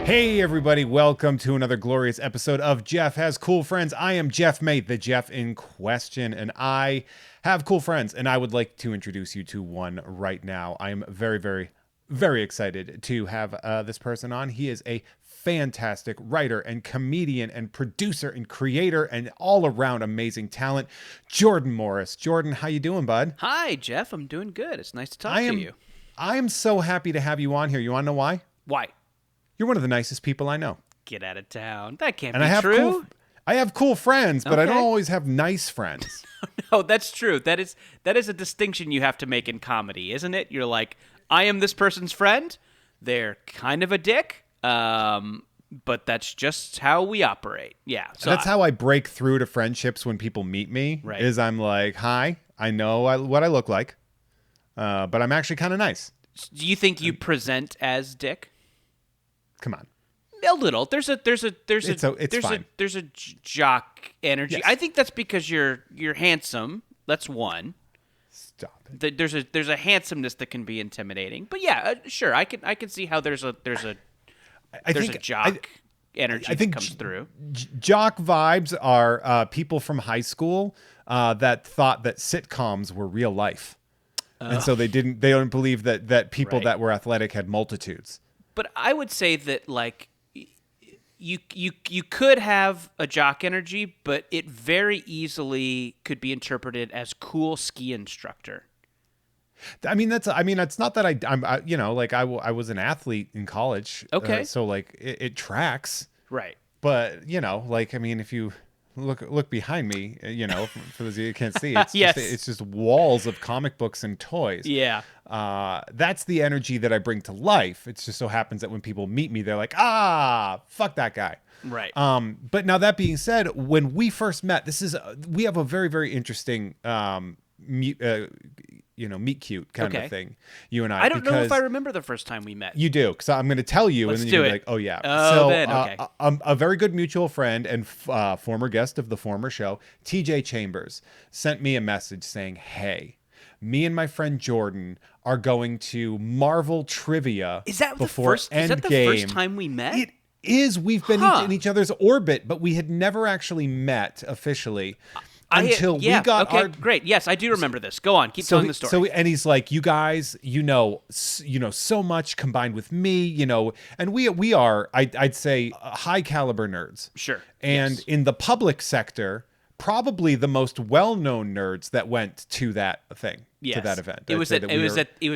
Hey everybody, welcome to another glorious episode of Jeff Has Cool Friends. I am Jeff Mate, the Jeff in question, and I have cool friends, and I would like to introduce you to one right now. I am very excited to have this person on. He is a fantastic writer and comedian and producer and creator and all-around amazing talent, Jordan Morris. Jordan, how you doing, bud? Hi, Jeff. I'm doing good. It's nice to talk to you. I am so happy to have you on here. You want to know why? Why? You're one of the nicest people I know. Get out of town. That can't And be true. I have cool friends, but I don't Okay. always have nice friends. No, that's true. That is a distinction you have to make in comedy, isn't it? You're like, I am this person's friend. They're kind of a dick, but that's just how we operate. Yeah. So That's how I break through to friendships when people meet me. Right. Is I'm like, hi, I know what I look like, but I'm actually kind of nice. do you think you present as dick? Come on. A little. There's a jock energy. Yes. I think that's because you're handsome. That's one. Stop it. There's a handsomeness that can be intimidating. But yeah, sure. I can see how there's a jock energy I think that comes through. Jock vibes are people from high school that thought that sitcoms were real life. And so they don't believe that people Right. that were athletic had multitudes. But I would say that like you could have a jock energy, but it very easily could be interpreted as cool ski instructor. I mean, it's not that I was an athlete in college. Okay. So like it tracks, Right. but if you look behind me, for those of you who can't see, it's Yes. it's just walls of comic books and toys. Yeah. That's the energy that I bring to life. It just so happens that when people meet me, they're like, fuck that guy. Right. But now that being said, when we first met, we have a very, very interesting, meet cute kind of Okay. a thing, you and I. I don't know if because I remember the first time we met. You do, because I'm going to tell you, Let's and then do you're it. like, oh yeah. Oh, then, okay. A very good mutual friend and former guest of the former show, TJ Chambers, sent me a message saying, hey, me and my friend Jordan are going to Marvel Trivia Is that the before first? Is that the first time we met? It is. We've been Huh. in each other's orbit, but we had never actually met officially until yeah, we got okay, our. Great. Yes, I do remember this. Go on. Keep telling the story. And he's like, you guys, so much combined with me, and we are, I'd say, high caliber nerds. Sure. And Yes. in the public sector, probably the most well-known nerds that went to that thing, Yes. to that event. It was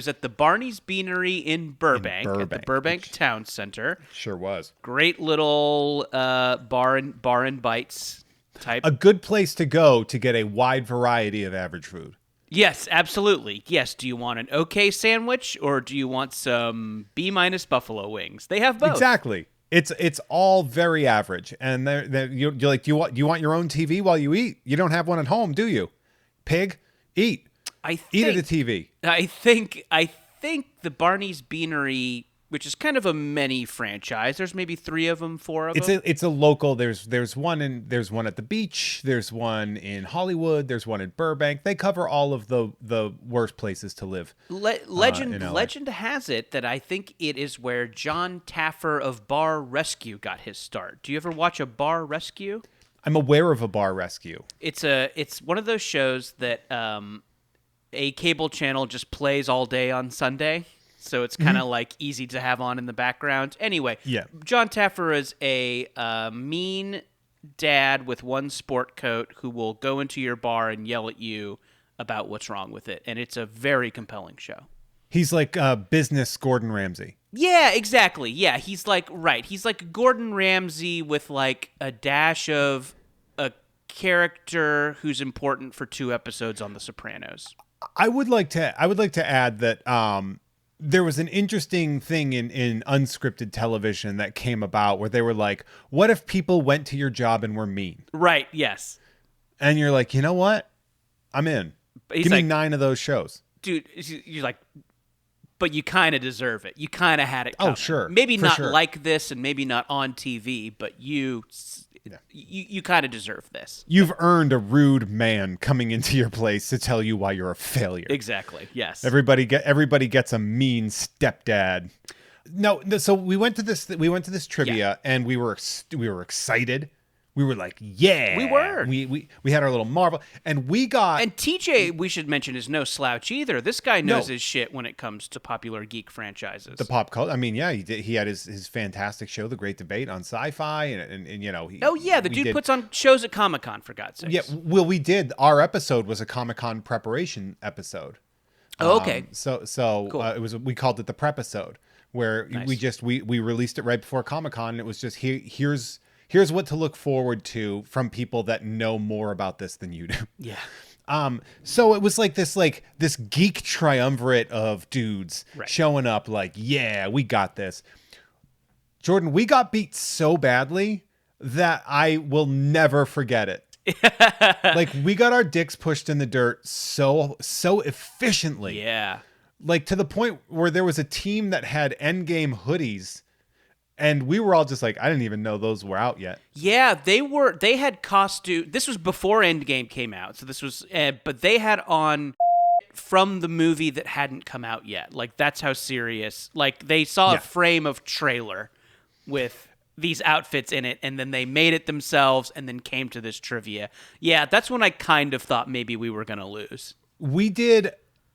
at the Barney's Beanery in Burbank, at the Burbank. Burbank Town Center. Sure was. Great little bar and bites type. A good place to go to get a wide variety of average food. Yes, absolutely. Yes. Do you want an okay sandwich or do you want some B- buffalo wings? They have both. Exactly. It's all very average, and you're like, do you want your own TV while you eat? You don't have one at home, do you? Pig, eat eat at a TV. I think the Barney's Beanery, which is kind of a mini franchise. There's maybe 3 of them, 4 of them. It's a local. There's one at the beach. There's one in Hollywood. There's one in Burbank. They cover all of the worst places to live. Legend has it that I think it is where John Taffer of Bar Rescue got his start. Do you ever watch a Bar Rescue? I'm aware of a Bar Rescue. It's one of those shows that a cable channel just plays all day on Sunday. So it's kind of like easy to have on in the background. Anyway, Yeah. John Taffer is a mean dad with one sport coat who will go into your bar and yell at you about what's wrong with it. And it's a very compelling show. He's like business Gordon Ramsay. Yeah, exactly. Yeah, he's like Gordon Ramsay with like a dash of a character who's important for 2 episodes on The Sopranos. I would like to add that there was an interesting thing in unscripted television that came about where they were like, what if people went to your job and were mean? Right, yes. And you're like, you know what? I'm in. He's Give me like, 9 of those shows. dude, you're like, but you kind of deserve it. You kind of had it coming. Oh, sure. Maybe For not sure. like this and maybe not on TV, but you kind of deserve this. You've earned a rude man coming into your place to tell you why you're a failure. Exactly. Yes. Everybody gets a mean stepdad. No, so we went to this trivia and we were excited. We were like, yeah. We were. We had our little Marvel and we got. And TJ, we should mention, is no slouch either. This guy knows No. his shit when it comes to popular geek franchises. The pop culture. I mean, yeah, he had his fantastic show, The Great Debate on Sci-Fi, and you know. The dude puts on shows at Comic-Con, for God's sakes. Yeah, well, we did. Our episode was a Comic-Con preparation episode. Oh, okay. So Cool. we called it the Prep-isode, where Nice. we released it right before Comic-Con, and it was just here's what to look forward to from people that know more about this than you do. Yeah. So it was like this geek triumvirate of dudes Right. showing up like, yeah, we got this. Jordan, we got beat so badly that I will never forget it. Like we got our dicks pushed in the dirt so efficiently. Yeah. Like to the point where there was a team that had Endgame hoodies and we were all just like, I didn't even know those were out yet. Yeah, they had costume. This was before Endgame came out. So this was, but they had on from the movie that hadn't come out yet. Like that's how serious, like they saw Yeah. a frame of trailer with these outfits in it, and then they made it themselves and then came to this trivia. Yeah, that's when I kind of thought maybe we were going to lose. We did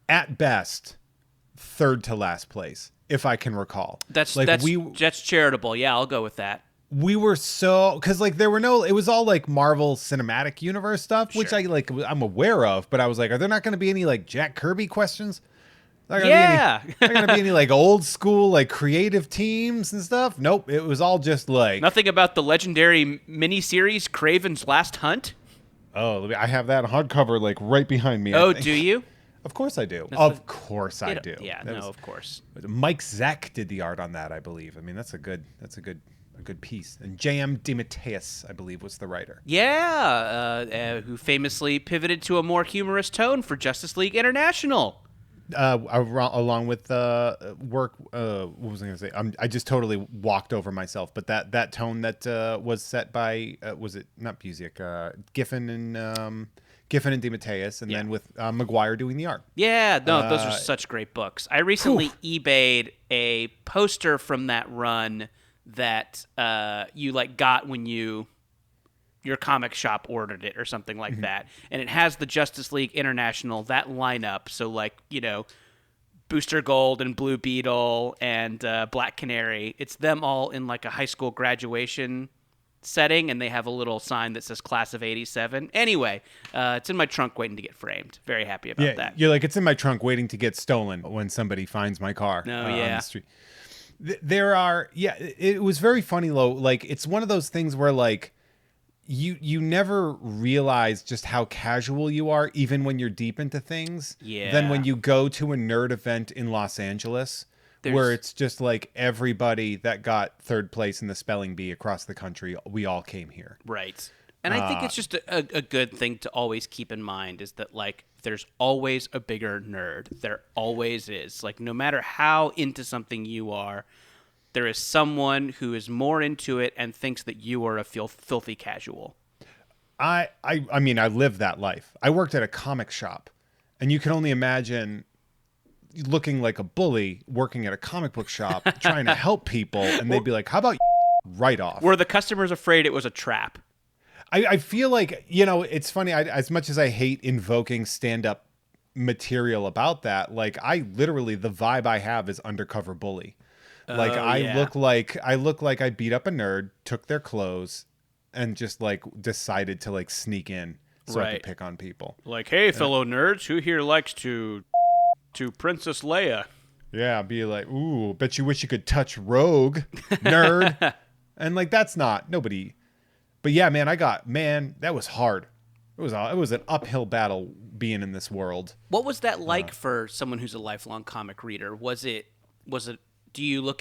at best third to last place, if I can recall. That's charitable. Yeah, I'll go with that. We were so because like there were no, it was all like Marvel Cinematic Universe stuff, which Sure. I'm aware of, but I was like, are there not going to be any like Jack Kirby questions? Not gonna Yeah. be any, not going to be any like old school like creative teams and stuff. Nope, it was all just like Nothing about the legendary miniseries Kraven's Last Hunt? oh, I have that hardcover like right behind me. I Oh, think. do you? Of course I do. Of course I do. Yeah, That no, was- of course. Mike Zeck did the art on that, I believe. I mean, that's a good piece. And J.M. DeMatteis, I believe, was the writer. Yeah, who famously pivoted to a more humorous tone for Justice League International. Along with work. What was I going to say? I just totally walked over myself. But that tone that was set by was it not Busiek? Giffen and DeMatteis, and then with McGuire doing the art. Yeah, no, those are such great books. I recently eBayed a poster from that run that you like got when your comic shop ordered it or something like that, and it has the Justice League International, that lineup. So like Booster Gold and Blue Beetle and Black Canary. It's them all in like a high school graduation setting, and they have a little sign that says Class of '87. Anyway, it's in my trunk waiting to get framed. Very happy about that. You're like, it's in my trunk waiting to get stolen when somebody finds my car on the street. There are, it was very funny, though. Like, it's one of those things where, like, you never realize just how casual you are, even when you're deep into things. Yeah. Then when you go to a nerd event in Los Angeles, where it's just like everybody that got third place in the spelling bee across the country, we all came here. Right. And I think it's just a good thing to always keep in mind is that, like, there's always a bigger nerd. There always is. Like, no matter how into something you are, there is someone who is more into it and thinks that you are a filthy casual. I mean, I lived that life. I worked at a comic shop, and you can only imagine looking like a bully working at a comic book shop trying to help people, and they'd be like, how about right off? Were the customers afraid it was a trap? I feel like, it's funny. As much as I hate invoking stand-up material about that, like I literally, the vibe I have is undercover bully. Like I look like I beat up a nerd, took their clothes, and just like decided to like sneak in so I could pick on people. Like, hey, fellow nerds, who here likes to Princess Leia? Yeah, be like, ooh, bet you wish you could touch Rogue, nerd. And like that's not nobody. But yeah, man, that was hard. It was an uphill battle being in this world. What was that like for someone who's a lifelong comic reader? Was it do you look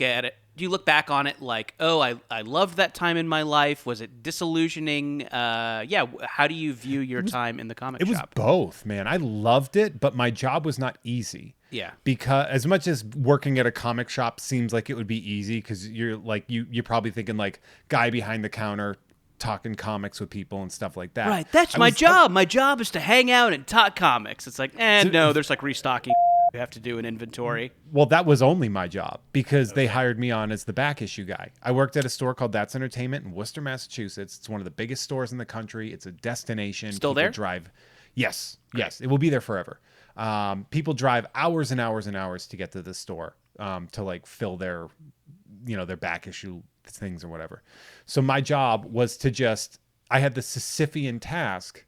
back on it like, oh, I loved that time in my life? Was it disillusioning? How do you view your time in the comic shop? It was both, man. I loved it, but my job was not easy. Yeah. Because as much as working at a comic shop seems like it would be easy, because you're like you're probably thinking like guy behind the counter talking comics with people and stuff like that. Right. That's my job. My job is to hang out and talk comics. It's like, no, there's like restocking. you have to do an inventory. Well, that was only my job because they hired me on as the back issue guy. I worked at a store called That's Entertainment in Worcester, Massachusetts. It's one of the biggest stores in the country. It's a destination. Still People there? drive. Yes. It will be there forever. People drive hours and hours and hours to get to the store to like fill their, their back issue things or whatever. So my job was I had the Sisyphean task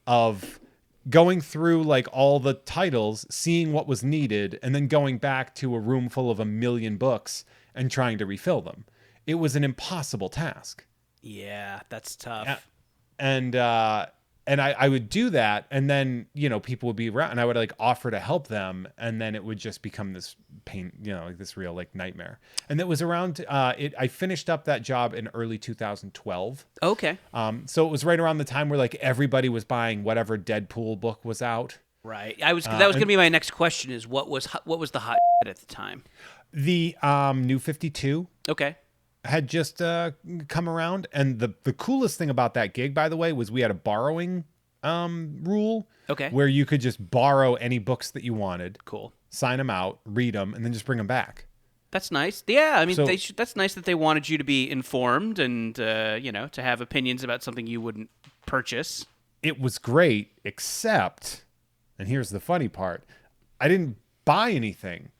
of going through like all the titles, seeing what was needed, and then going back to a room full of 1 million books and trying to refill them. It was an impossible task. Yeah, that's tough. And I would do that, and then people would be around, and I would like offer to help them, and then it would just become this pain, like this real like nightmare. And it was around I finished up that job in early 2012. Okay. So it was right around the time where like everybody was buying whatever Deadpool book was out. Right. That was going to be my next question: is what was the hot at the time? The New 52. Okay. Had just come around, and the coolest thing about that gig, by the way, was we had a borrowing rule. Okay. Where you could just borrow any books that you wanted. Cool. Sign them out, read them, and then just bring them back. That's nice. Yeah, I mean, that's nice that they wanted you to be informed and to have opinions about something you wouldn't purchase. It was great, except, and here's the funny part, I didn't buy anything.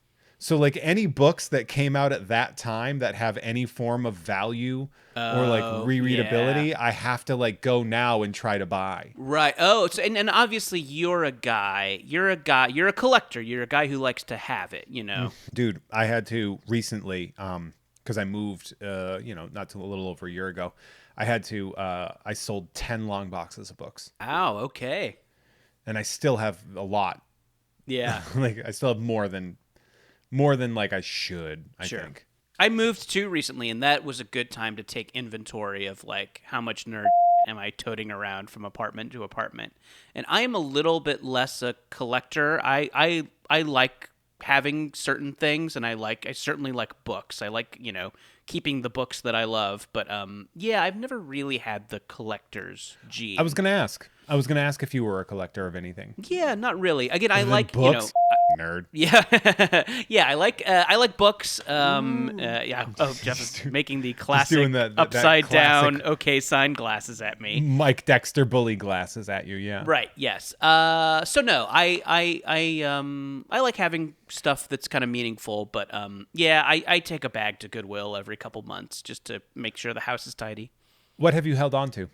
So like any books that came out at that time that have any form of value or like rereadability, I have to like go now and try to buy. Right. Oh, and obviously you're a guy. You're a collector. You're a guy who likes to have it, Dude, I had to recently, because I moved, not too a little over a year ago. I sold 10 long boxes of books. Oh, okay. And I still have a lot. Yeah. Like I still have more than like I should, I think. I moved too recently, and that was a good time to take inventory of like how much nerd am I toting around from apartment to apartment. And I am a little bit less a collector. I like having certain things, and I certainly like books. I like, keeping the books that I love, but I've never really had the collector's gene. I was going to ask if you were a collector of anything. Yeah, not really. Again, I like books. Nerd. Yeah, yeah. I like books. Yeah. Oh, Jeff is making the classic upside down okay sign glasses at me. Mike Dexter bully glasses at you. Yeah. Right. Yes. So no, I like having stuff that's kind of meaningful, but I take a bag to Goodwill every couple months just to make sure the house is tidy. What have you held on to?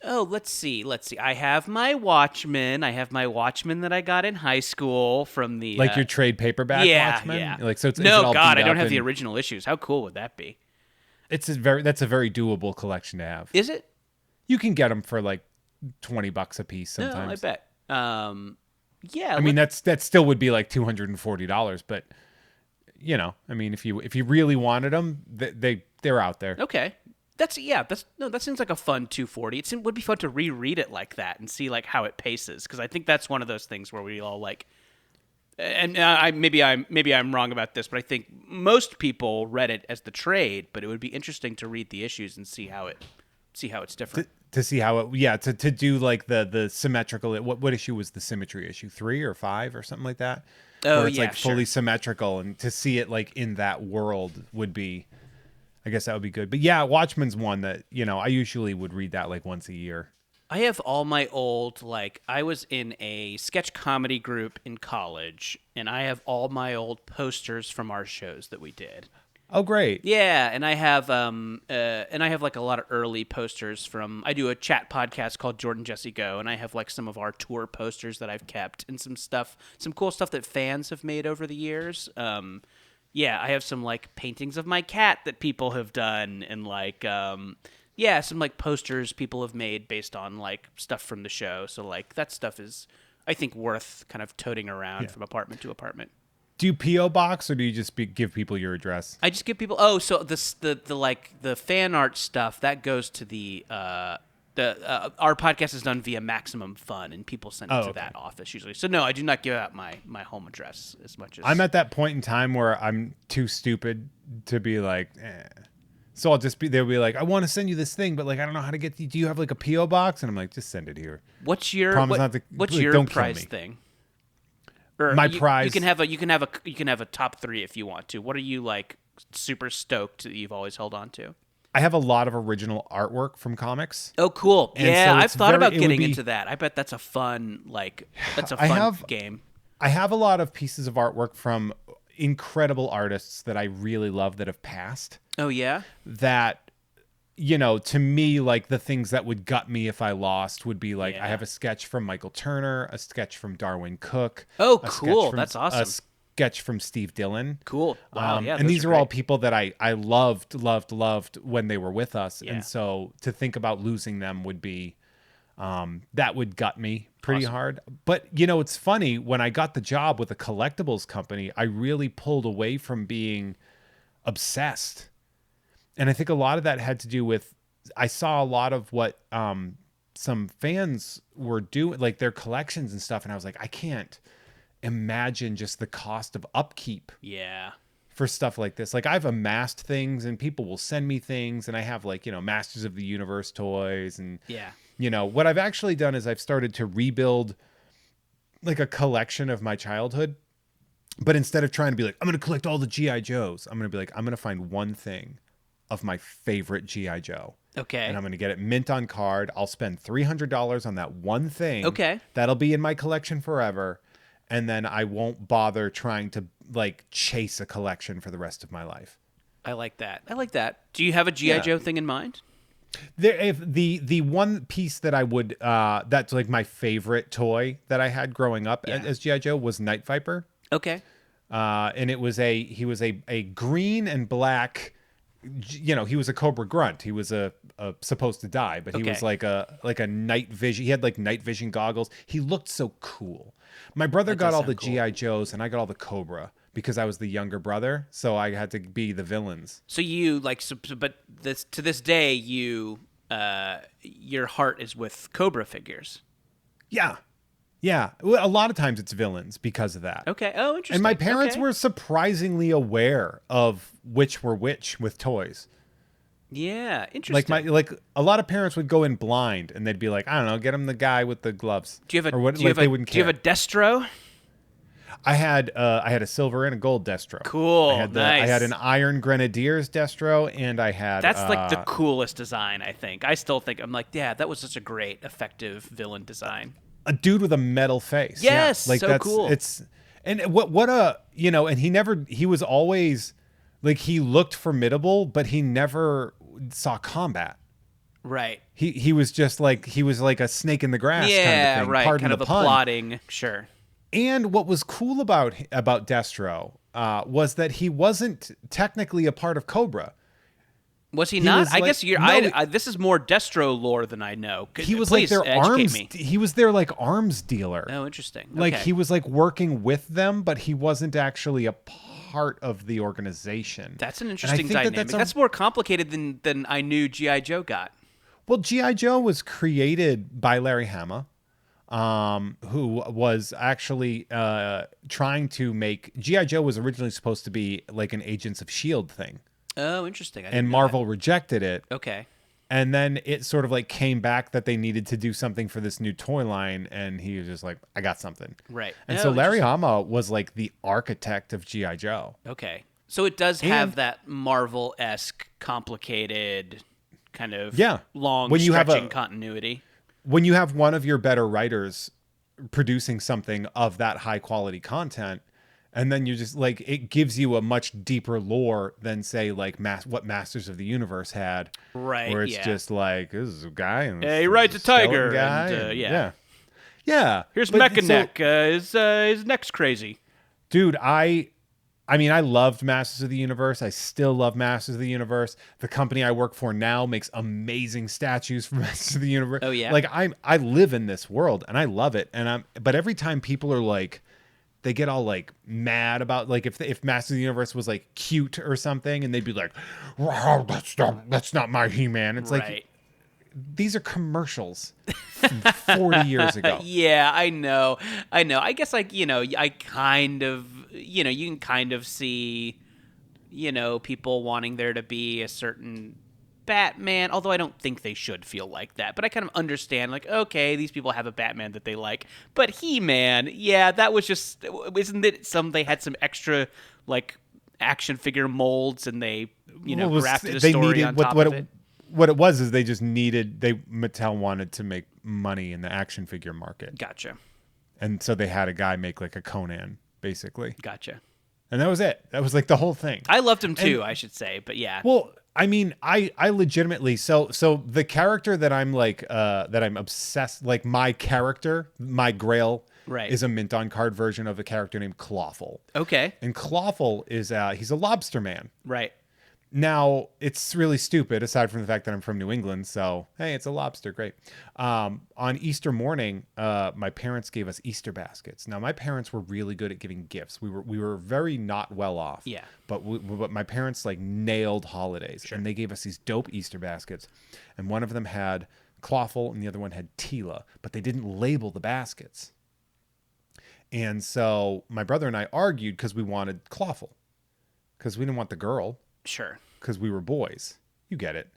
Oh, let's see. I have my Watchmen. That I got in high school from the your trade paperback Watchmen. Yeah. Like so. It's no, all God, beat I don't up have the original issues. How cool would that be? That's a very doable collection to have. Is it? You can get them for like $20 a piece sometimes. No, I bet. Yeah. I mean, that still would be like $240, but I mean, if you really wanted them, they're out there. Okay. That seems like a fun 240. It would be fun to reread it like that and see like how it paces, because I think that's one of those things where we all like. And maybe I'm wrong about this, but I think most people read it as the trade. But it would be interesting to read the issues and see how it's different. To see how it, to do like the symmetrical. What issue was the symmetry issue? 3 or 5 or something like that. Oh, where it's like fully sure. symmetrical, and to see it like in that world would be. I guess that would be good. But yeah, Watchmen's one that, I usually would read that like once a year. I have all my old, I was in a sketch comedy group in college, and I have all my old posters from our shows that we did. Oh, great. Yeah, and I have like a lot of early posters from, I do a chat podcast called Jordan Jesse Go, and I have like some of our tour posters that I've kept, and some cool stuff that fans have made over the years. Yeah, I have some like paintings of my cat that people have done, and like some like posters people have made based on like stuff from the show. So like that stuff is, I think, worth kind of toting around from apartment to apartment. Do you P.O. box, or do you just give people your address? I just give people. Oh, so the fan art stuff that goes to the our podcast is done via Maximum Fun, and people send it to that office usually. So no, I do not give out my home address as much as I'm at that point in time where I'm too stupid to be like, So they'll be like, I want to send you this thing, but like I don't know how to get. Do you have like a PO box? And I'm like, just send it here. What's your Promise not to. what's like, your don't price kill me. thing? Or My you prize. can have a top 3 if you want to. What are you like super stoked that you've always held on to? I have a lot of original artwork from comics. Oh, cool. And Yeah, so I've it's thought very, about it would getting be, into that. I bet that's a fun I game. I have a lot of pieces of artwork from incredible artists that I really love that have passed. Oh yeah. That, to me, like the things that would gut me if I lost would be like, Yeah. I have a sketch from Michael Turner, a sketch from Darwin Cook. Oh, a cool. sketch from, That's awesome. A sketch from Steve Dillon. Cool. Wow. Yeah. And those these are great. all people that I loved when they were with us. Yeah. And so to think about losing them would be, that would gut me pretty Awesome. hard. But, it's funny, when I got the job with a collectibles company, I really pulled away from being obsessed. And I think a lot of that had to do with, I saw a lot of what some fans were doing, like their collections and stuff. And I was like, I can't imagine just the cost of upkeep Yeah. for stuff like this. Like I've amassed things and people will send me things, and I have like, Masters of the Universe toys. And, Yeah. what I've actually done is I've started to rebuild like a collection of my childhood. But instead of trying to be like, I'm going to collect all the G.I. Joes, I'm going to be like, I'm going to find one thing of my favorite G.I. Joe. Okay. And I'm going to get it mint on card. I'll spend $300 on that one thing. Okay. That'll be in my collection forever. And then I won't bother trying to like chase a collection for the rest of my life. I like that. Do you have a G.I. Yeah. Joe thing in mind? If the one piece that I would that's like my favorite toy that I had growing up Yeah. as G.I. Joe was Night Viper. Okay. And he was a green and black, he was a Cobra Grunt. He was a supposed to die, but he Okay. was like a night vision. He had like night vision goggles. He looked so cool. My brother That got does all sound the cool. GI Joes, and I got all the Cobra because I was the younger brother. So I had to be the villains. So you but to this day, your heart is with Cobra figures. Yeah, yeah. Well, a lot of times it's villains because of that. Okay. Oh, interesting. And my parents Okay. were surprisingly aware of which were which with toys. Yeah, interesting. Like a lot of parents would go in blind and they'd be like, I don't know, get him the guy with the gloves. do you have a or what, do you like have they a wouldn't do you care. have a Destro? I had a silver and a gold Destro. Cool. I had I Nice. had an Iron Grenadiers Destro, and I had That's like the coolest design, I think. I still think I'm like, yeah, that was such a great, effective villain design. a dude with a metal face. Yes, yeah. Like so that's cool. It's and and he was always like he looked formidable, but he never saw combat. Right. He was just like he was like a snake in the grass Yeah, kind of thing. right. Pardon Kind of the the pun. plotting. Sure. And what was cool about Destro was that he wasn't technically a part of Cobra. Was he not? was I like- guess you're. no, this is more Destro lore than I know. He was Please like their educate arms. me. He was their like arms dealer. Oh, interesting. Like Okay. he was like working with them, but he wasn't actually a part of the organization. That's an And I interesting think that dynamic. That's more complicated than I knew G.I. Joe got. Well, G.I. Joe was created by Larry Hama, who was actually trying to make G.I. Joe was originally supposed to be like an Agents of S.H.I.E.L.D. thing, Oh, interesting. I didn't and know Marvel rejected it. that. Okay. And then it sort of like came back that they needed to do something for this new toy line, and he was just like, I got something. Right. And Oh, so Larry interesting. Hama was like the architect of G.I. Joe. Okay. So it does have And- that Marvel-esque, complicated, kind of Yeah. long, When you have stretching a- continuity. When you have one of your better writers producing something of that high quality content, and then you just like it gives you a much deeper lore than say like what Masters of the Universe had, Right, where it's yeah. just like this is a guy and Yeah, he this rides is a tiger, skeleton guy, and, yeah. yeah. Here's But so- Mechaneck. His neck's crazy. Dude, I mean, I loved Masters of the Universe. I still love Masters of the Universe. The company I work for now makes amazing statues for Masters of the Universe. Oh, yeah? Like I live in this world and I love it. But every time people are like, they get all like mad about like if Masters of the Universe was like cute or something, and they'd be like, "Wow, that's not my He-Man." It's Right. like these are commercials from 40 years ago. Yeah, I know. I guess like, I kind of, you can kind of see, people wanting there to be a certain Batman, although I don't think they should feel like that, but I kind of understand, like, okay, these people have a Batman that they like. But He-Man, yeah, that was just, isn't it they had some extra, like, action figure molds and they, grafted a story on top of it? What it was is Mattel wanted to make money in the action figure market. Gotcha. And so they had a guy make like a Conan, basically. Gotcha. And that was it. That was like the whole thing. I loved him too, I should say, but yeah. Well, I mean, I legitimately, so the character that I'm like, that I'm obsessed, like my character, my Grail, right, is a mint on card version of a character named Clawful. Okay. And Clawful is, he's a lobster man. Right. Now, it's really stupid, aside from the fact that I'm from New England, so, hey, it's a lobster, great. On Easter morning, my parents gave us Easter baskets. Now, my parents were really good at giving gifts. We were very not well off. Yeah. But my parents, like, nailed holidays, Sure. and they gave us these dope Easter baskets. And one of them had Clawful, and the other one had Tila, but they didn't label the baskets. And so my brother and I argued because we wanted Clawful, because we didn't want the girl. Sure. Because we were boys. You get it.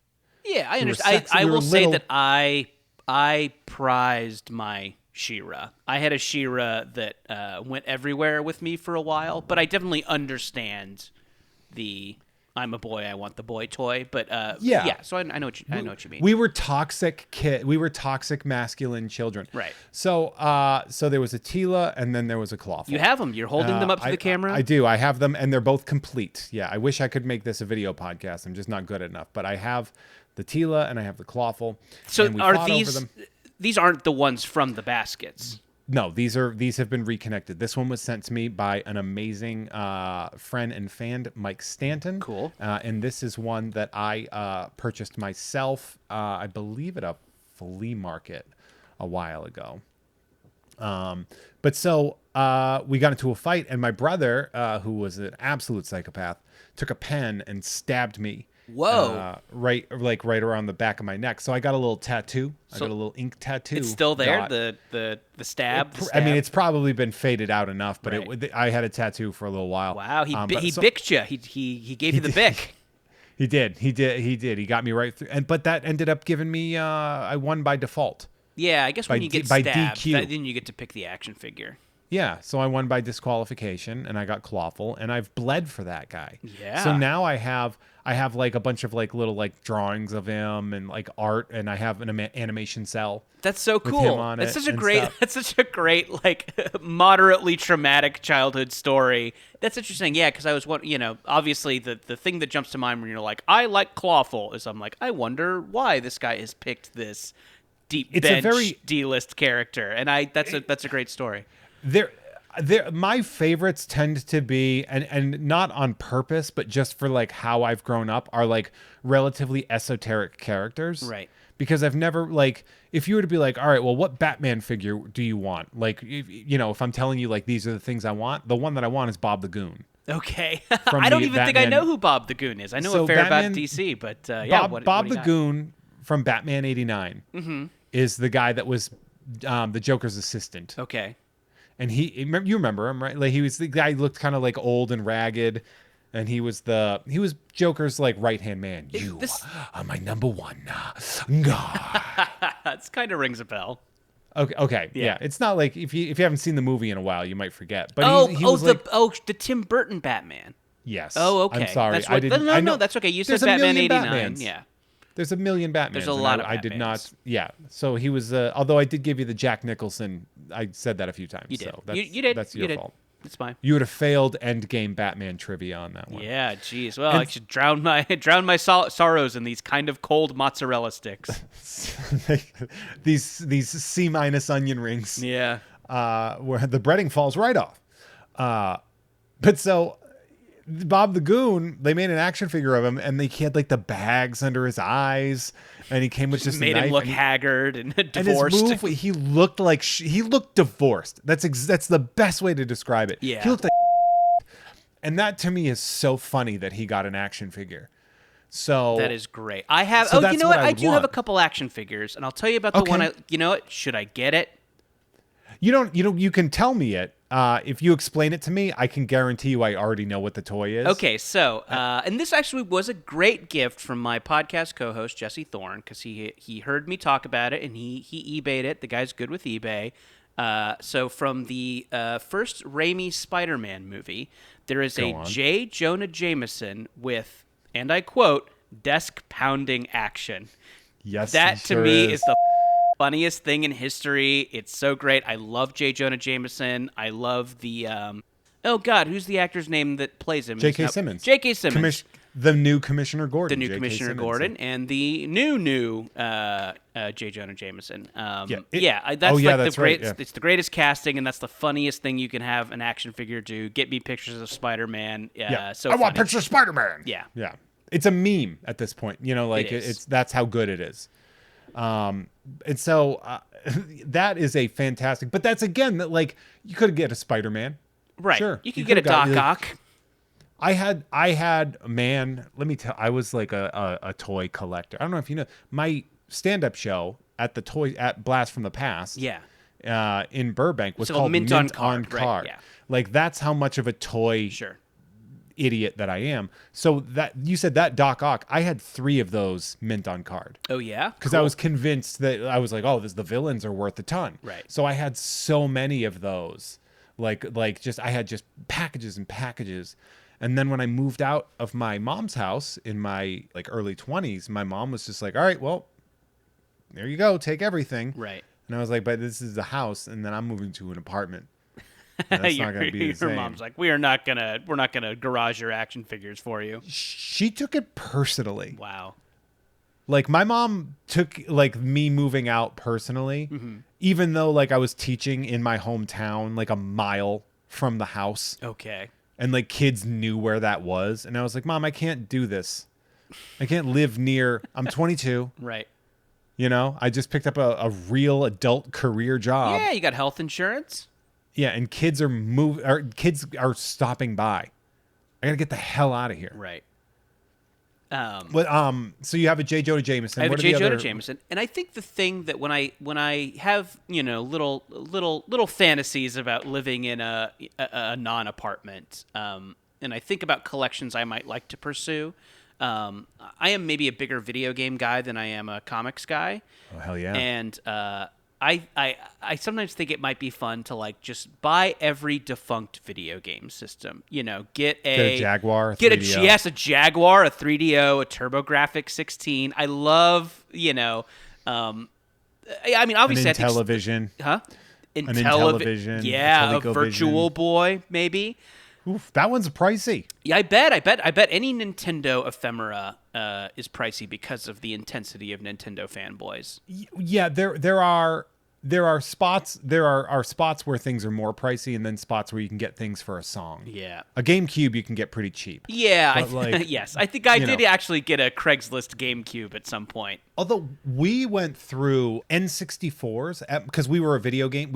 Yeah, I understand. I will say that I prized my She-Ra. I had a She-Ra that went everywhere with me for a while, but I definitely understand the I'm a boy, I want the boy toy. But yeah. So I know what you mean. We were toxic We were toxic masculine children. Right. So so there was a Tila and then there was a Clawful. You have them. You're holding them up to the camera. I do. I have them, and they're both complete. Yeah. I wish I could make this a video podcast. I'm just not good enough. But I have the Tila and I have the Clawful. So and we are fought over these? them. These aren't the ones from the baskets. No, these have been reconnected. This one was sent to me by an amazing friend and fan, Mike Stanton. Cool. And this is one that I purchased myself, I believe, at a flea market a while ago. But so we got into a fight, and my brother, who was an absolute psychopath, took a pen and stabbed me. Whoa! Right around the back of my neck. So I got a little tattoo. I got a little ink tattoo. It's still there. Dot. The stab. I mean, it's probably been faded out enough, but right. I had a tattoo for a little while. Wow, he bicked you. He gave you the bick. He did. He got me right through. But that ended up giving me I won by default. Yeah, I guess when you get stabbed, DQ. then you get to pick the action figure. Yeah, so I won by disqualification, and I got Clawful, and I've bled for that guy. Yeah. So now I have like a bunch of like little like drawings of him and like art, and I have an animation cell. That's so cool. With him on that's it such a and great. stuff. That's such a great like moderately traumatic childhood story. That's interesting. Yeah, because I was obviously the thing that jumps to mind when you're like, I like Clawful, is I'm like, I wonder why this guy has picked this deep bench D-list character, and that's a great story. My favorites tend to be, and not on purpose, but just for like how I've grown up, are like relatively esoteric characters. Right. Because I've never, like, if you were to be like, all right, well, what Batman figure do you want? Like, if I'm telling you like these are the things I want, the one that I want is Bob the Goon. Okay. I don't even think I know who Bob the Goon is. I know a fair about DC, but yeah. Bob the Goon from Batman '89 is the guy that was the Joker's assistant. Okay. And you remember him, right? Like he was the guy who looked kind of like old and ragged, and he was Joker's like right-hand man. You are my number one. This kind of rings a bell. Okay, yeah. It's not like if you haven't seen the movie in a while, you might forget. But the Tim Burton Batman. Yes. Oh, okay. I'm sorry. That's right. No, that's okay. You said Batman '89. Yeah. There's a million Batmans. There's a lot of Batmans. I did not. Yeah. So he was. Although I did give you the Jack Nicholson. I said that a few times. You did. So that's, you did. That's your fault. It's fine. You would have failed Endgame Batman trivia on that one. Yeah. Geez. Well, I should drown my sorrows in these kind of cold mozzarella sticks. these C- onion rings. Yeah. Where the breading falls right off. But so. Bob the Goon, they made an action figure of him, and he had like the bags under his eyes, and he came with just made a knife, him look haggard and And divorced. his move, he looked like he looked divorced. That's the best way to describe it. Yeah, he looked like, and that to me is so funny that he got an action figure. So that is great. I have. So you know what? I do want. have a couple action figures, and I'll tell you about the one. You know what? Should I get it? You don't. You can tell me it. if you explain it to me, I can guarantee you I already know what the toy is. Okay, so and this actually was a great gift from my podcast co-host Jesse Thorne, because he heard me talk about it and he eBayed it. The guy's good with eBay. So from the first Raimi Spider-Man movie, there is a J. Jonah Jameson with, and I quote, desk pounding action. Yes, that to me is the funniest thing in history. It's so great. I love J. Jonah Jameson. I love the oh God, who's the actor's name that plays him? J.K. Simmons. J.K. Simmons. The new Commissioner Gordon. The new Commissioner Simmons. Gordon and the new J. Jonah Jameson. That's that's the great. right, yeah. It's the greatest casting, and that's the funniest thing you can have an action figure do. Get me pictures of Spider-Man. So I want pictures of Spider-Man. Yeah. Yeah. It's a meme at this point. You know, like it's that's how good it is. And so that is a fantastic. But that's again that like you could get a Spider-Man. Right. Sure. You could get a Doc Ock. I had man, let me tell, I was like a toy collector. I don't know if you know my stand-up show at Blast from the Past. Yeah. In Burbank was so called Mint on Card. Right, yeah. Like that's how much of a toy idiot that I am. So that you said that Doc Ock, I had 3 of those Mint on Card. Oh yeah, because I was convinced that I was like, oh, the villains are worth a ton. Right. So I had so many of those, like I had just packages and packages. And then when I moved out of my mom's house in my like early 20s, my mom was just like, all right, well, there you go, take everything. Right. And I was like, but this is a house, and then I'm moving to an apartment. That's not going to be the same. Your mom's like, we're not gonna garage your action figures for you. She took it personally. Wow. Like my mom took like me moving out personally, even though like I was teaching in my hometown, like a mile from the house. Okay. And like kids knew where that was. And I was like, Mom, I can't do this. I can't live near, I'm 22. Right. You know, I just picked up a real adult career job. Yeah, you got health insurance. Yeah, and kids are stopping by. I gotta get the hell out of here. Right. So you have a J. Jonah Jameson. I have a J. Jonah Jameson, and I think the thing that when I have little fantasies about living in a non-apartment, and I think about collections I might like to pursue. I am maybe a bigger video game guy than I am a comics guy. Oh hell yeah! And I sometimes think it might be fun to like just buy every defunct video game system. You know, get a Jaguar, a Jaguar, a 3DO, a TurboGrafx 16. I love, I mean, obviously, an Intellivision, An Intellivision, yeah, a Virtual Boy, maybe. Oof, that one's pricey. Yeah, I bet any Nintendo ephemera is pricey because of the intensity of Nintendo fanboys. Yeah, there are spots where things are more pricey, and then spots where you can get things for a song. Yeah, a GameCube you can get pretty cheap. Yeah, yes, I think I did actually get a Craigslist GameCube at some point. Although we went through N64s because we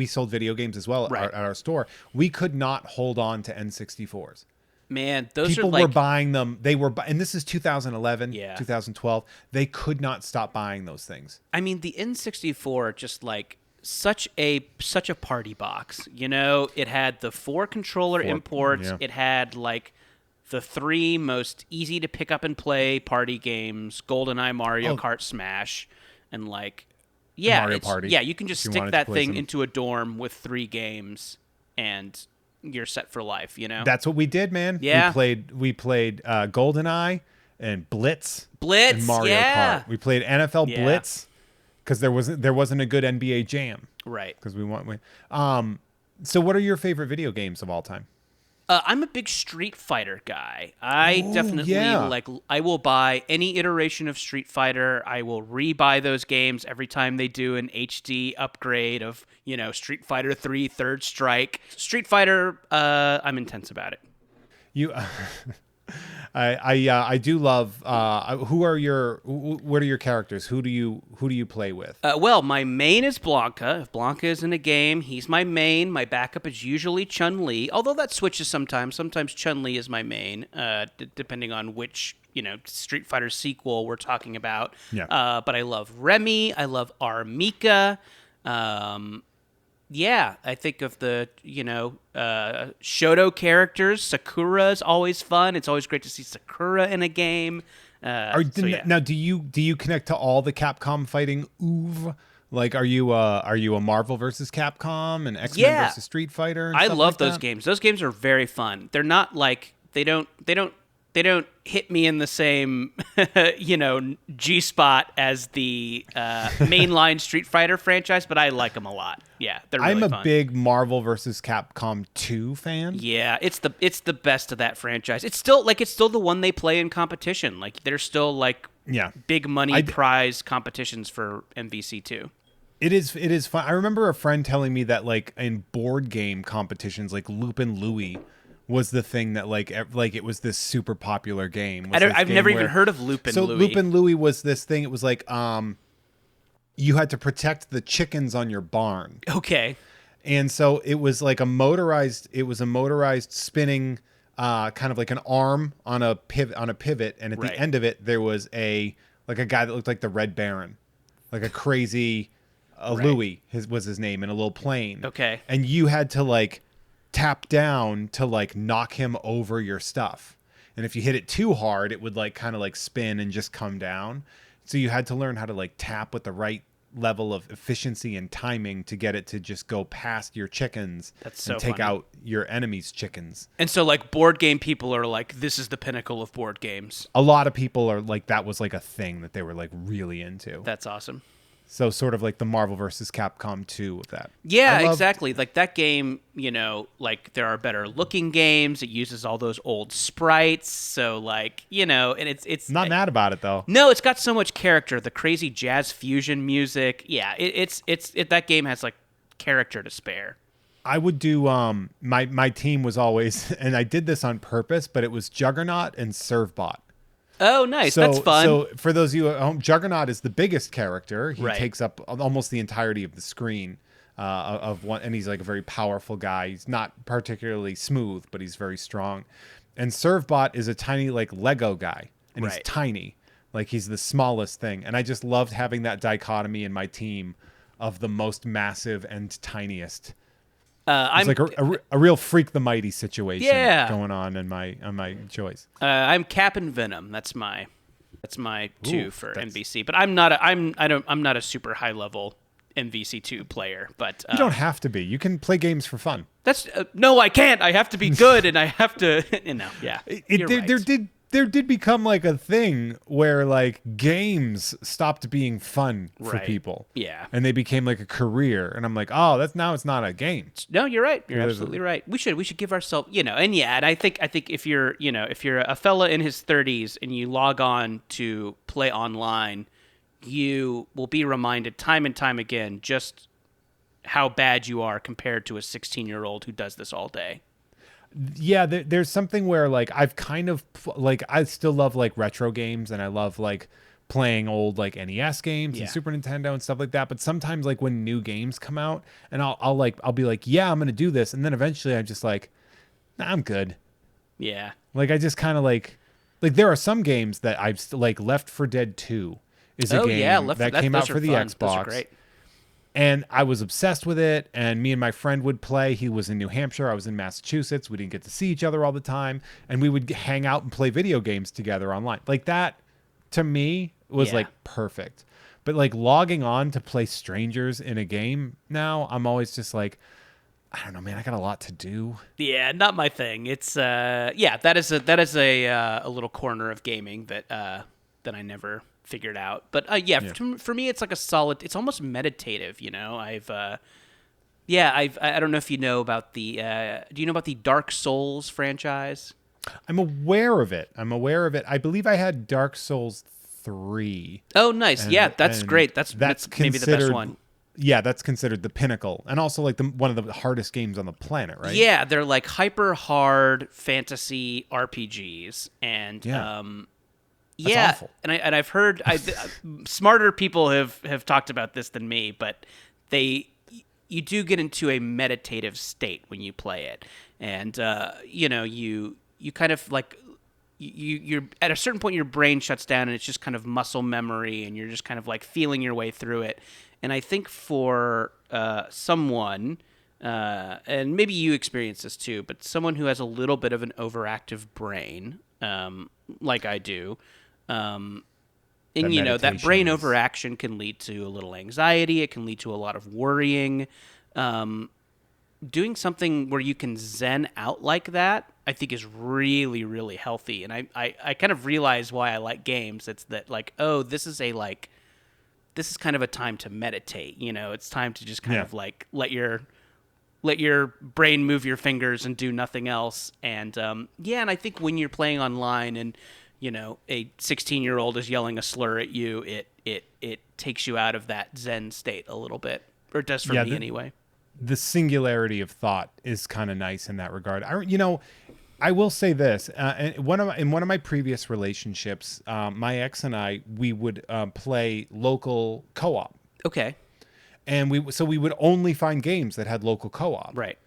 sold video games as well at our store. We could not hold on to N64s. Man, those people are like, were buying them. And this is 2011, 2012. They could not stop buying those things. I mean, the N64 just like such a party box. You know, it had the 4 controller imports. Yeah. It had like the 3 most easy to pick up and play party games: GoldenEye, Mario Kart, Smash, and like Mario Party. Yeah, you can just stick that thing into a dorm with 3 games and you're set for life, you know? That's what we did, man. Yeah. We played GoldenEye and Blitz and Mario Kart. We played NFL Blitz because there wasn't a good NBA Jam. Right. Because so what are your favorite video games of all time? I'm a big Street Fighter guy. I will buy any iteration of Street Fighter. I will rebuy those games every time they do an HD upgrade of, Street Fighter 3 Third Strike. Street Fighter, I'm intense about it. I do love. What are your characters? Who do you play with? Well, my main is Blanca. If Blanca is in a game, he's my main. My backup is usually Chun-Li, although that switches sometimes. Sometimes Chun-Li is my main, depending on which Street Fighter sequel we're talking about. Yeah. But I love Remy. I love Armika. Yeah, I think of the, Shoto characters. Sakura is always fun. It's always great to see Sakura in a game. So yeah. Now, do you connect to all the Capcom fighting oov? Like, are you a Marvel versus Capcom and X-Men Yeah, versus Street Fighter and I stuff love like those that? games. Those games are very fun. They're not like they don't hit me in the same G spot as the mainline Street Fighter franchise, but I like them a lot. Yeah, they're I'm really a fun. big Marvel versus Capcom 2 fan. Yeah, it's the best of that franchise. It's still the one they play in competition. Like they're still like Yeah. big money I, prize competitions for MVC2. it is fun. I remember a friend telling me that like in board game competitions, like Lupin Louie was the thing that like it was this super popular game. I've never even heard of Lupin So Louie. Lupin Louie was this thing. It was like you had to protect the chickens on your barn. Okay. And so it was like a motorized spinning kind of like an arm on a pivot, and at Right. the end of it there was a guy that looked like the Red Baron, like a crazy Right. Louis was his name, in a little plane. Okay. And you had to like tap down to like knock him over your stuff. And if you hit it too hard, it would like kind of like spin and just come down. So you had to learn how to like tap with the right level of efficiency and timing to get it to just go past your chickens That's so and take funny. out your enemy's chickens. And so like board game people are like, this is the pinnacle of board games. A lot of people are like, that was like a thing that they were like really into. That's awesome. So sort of like the Marvel versus Capcom 2 of that. Yeah, I love- exactly. Like that game, like there are better looking games. It uses all those old sprites. So like, and it's Not mad about it though. No, it's got so much character. The crazy jazz fusion music. Yeah, that game has like character to spare. I would do my team was always, and I did this on purpose, but it was Juggernaut and Servbot. Oh, nice. That's fun. So for those of you at home, Juggernaut is the biggest character. He Right. takes up almost the entirety of the screen of one, and he's like a very powerful guy. He's not particularly smooth, but he's very strong. And Servbot is a tiny like Lego guy, and he's Right. tiny, like he's the smallest thing. And I just loved having that dichotomy in my team of the most massive and tiniest. It's like a real Freak the Mighty situation going on in my choice. I'm Cap'n Venom. That's my two Ooh, for that's- MVC. But I'm not a super high level MVC2 player. But You don't have to be. You can play games for fun. that's no, I can't. I have to be good, and I have to. Yeah. You're right. There did become like a thing where like games stopped being fun for Right. people. Yeah. And they became like a career. And I'm like, oh, now it's not a game. No, you're right. You're There's absolutely right. We should give ourselves, and yeah, and I think if you're a fella in his 30s and you log on to play online, you will be reminded time and time again just how bad you are compared to a 16-year-old who does this all day. Yeah, there's something where like I've kind of like I still love like retro games, and I love like playing old like NES games Yeah. and Super Nintendo and stuff like that. But sometimes like when new games come out, and I'll be like, yeah, I'm gonna do this, and then eventually I'm just like, nah, I'm good. Yeah. Like I just kind of like there are some games that I've like Left 4 Dead 2 is a game that came out for the those Xbox. are great. And I was obsessed with it, and me and my friend would play. He was in New Hampshire, I was in Massachusetts. We didn't get to see each other all the time, and we would hang out and play video games together online. Like that to me was Yeah. like perfect. But like logging on to play strangers in a game now, I'm always just like, I don't know, man, I got a lot to do. Yeah, not my thing. It's that is a little corner of gaming that I never figured out. But for me, it's like a solid. It's almost meditative. I don't know if you know about the. Do you know about the Dark Souls franchise? I'm aware of it. I believe I had Dark Souls 3. Oh, nice. That's and great. That's maybe the best one. Yeah, that's considered the pinnacle, and also like one of the hardest games on the planet, right? Yeah, they're like hyper hard fantasy RPGs, and Yeah. yeah, awful. and I've heard smarter people have talked about this than me, but you do get into a meditative state when you play it, and you kind of like you're at a certain point your brain shuts down and it's just kind of muscle memory and you're just kind of like feeling your way through it. And I think for someone, and maybe you experience this too, but someone who has a little bit of an overactive brain, like I do, and that brain overaction can lead to a little anxiety. It can lead to a lot of worrying. Doing something where you can zen out like that, I think is really, really healthy. And I kind of realize why I like games. It's that like, oh, this is kind of a time to meditate. It's time to just kind of like let your brain move your fingers and do nothing else. And and I think when you're playing online and a 16-year-old is yelling a slur at you, it takes you out of that zen state a little bit, or it does for me anyway. The singularity of thought is kind of nice in that regard. I will say this: in one of my previous relationships, my ex and we would play local co-op. Okay. And we would only find games that had local co-op. Right.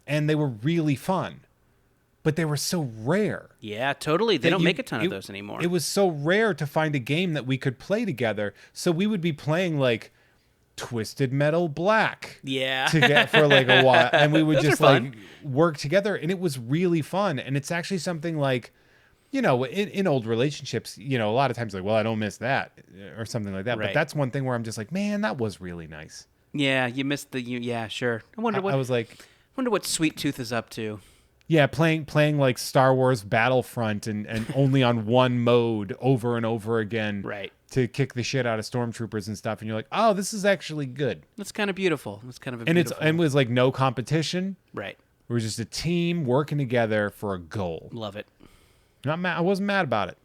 And they were really fun, but they were so rare. Yeah, totally. They don't make a ton of those anymore. It was so rare to find a game that we could play together. So we would be playing like Twisted Metal Black. Yeah. For like a while. And we would Those just are like fun. work together. And it was really fun. And it's actually something like, in old relationships, a lot of times like, well, I don't miss that or something like that. Right. But that's one thing where I'm just like, man, that was really nice. Yeah, you missed yeah, sure. I wonder what Sweet Tooth is up to. Yeah, playing like Star Wars Battlefront and only on one mode over and over again. Right. To kick the shit out of stormtroopers and stuff, and you're like, oh, this is actually good. That's kind of beautiful. That's kind of and it was like no competition. Right. We were just a team working together for a goal. Love it. Not mad. I wasn't mad about it.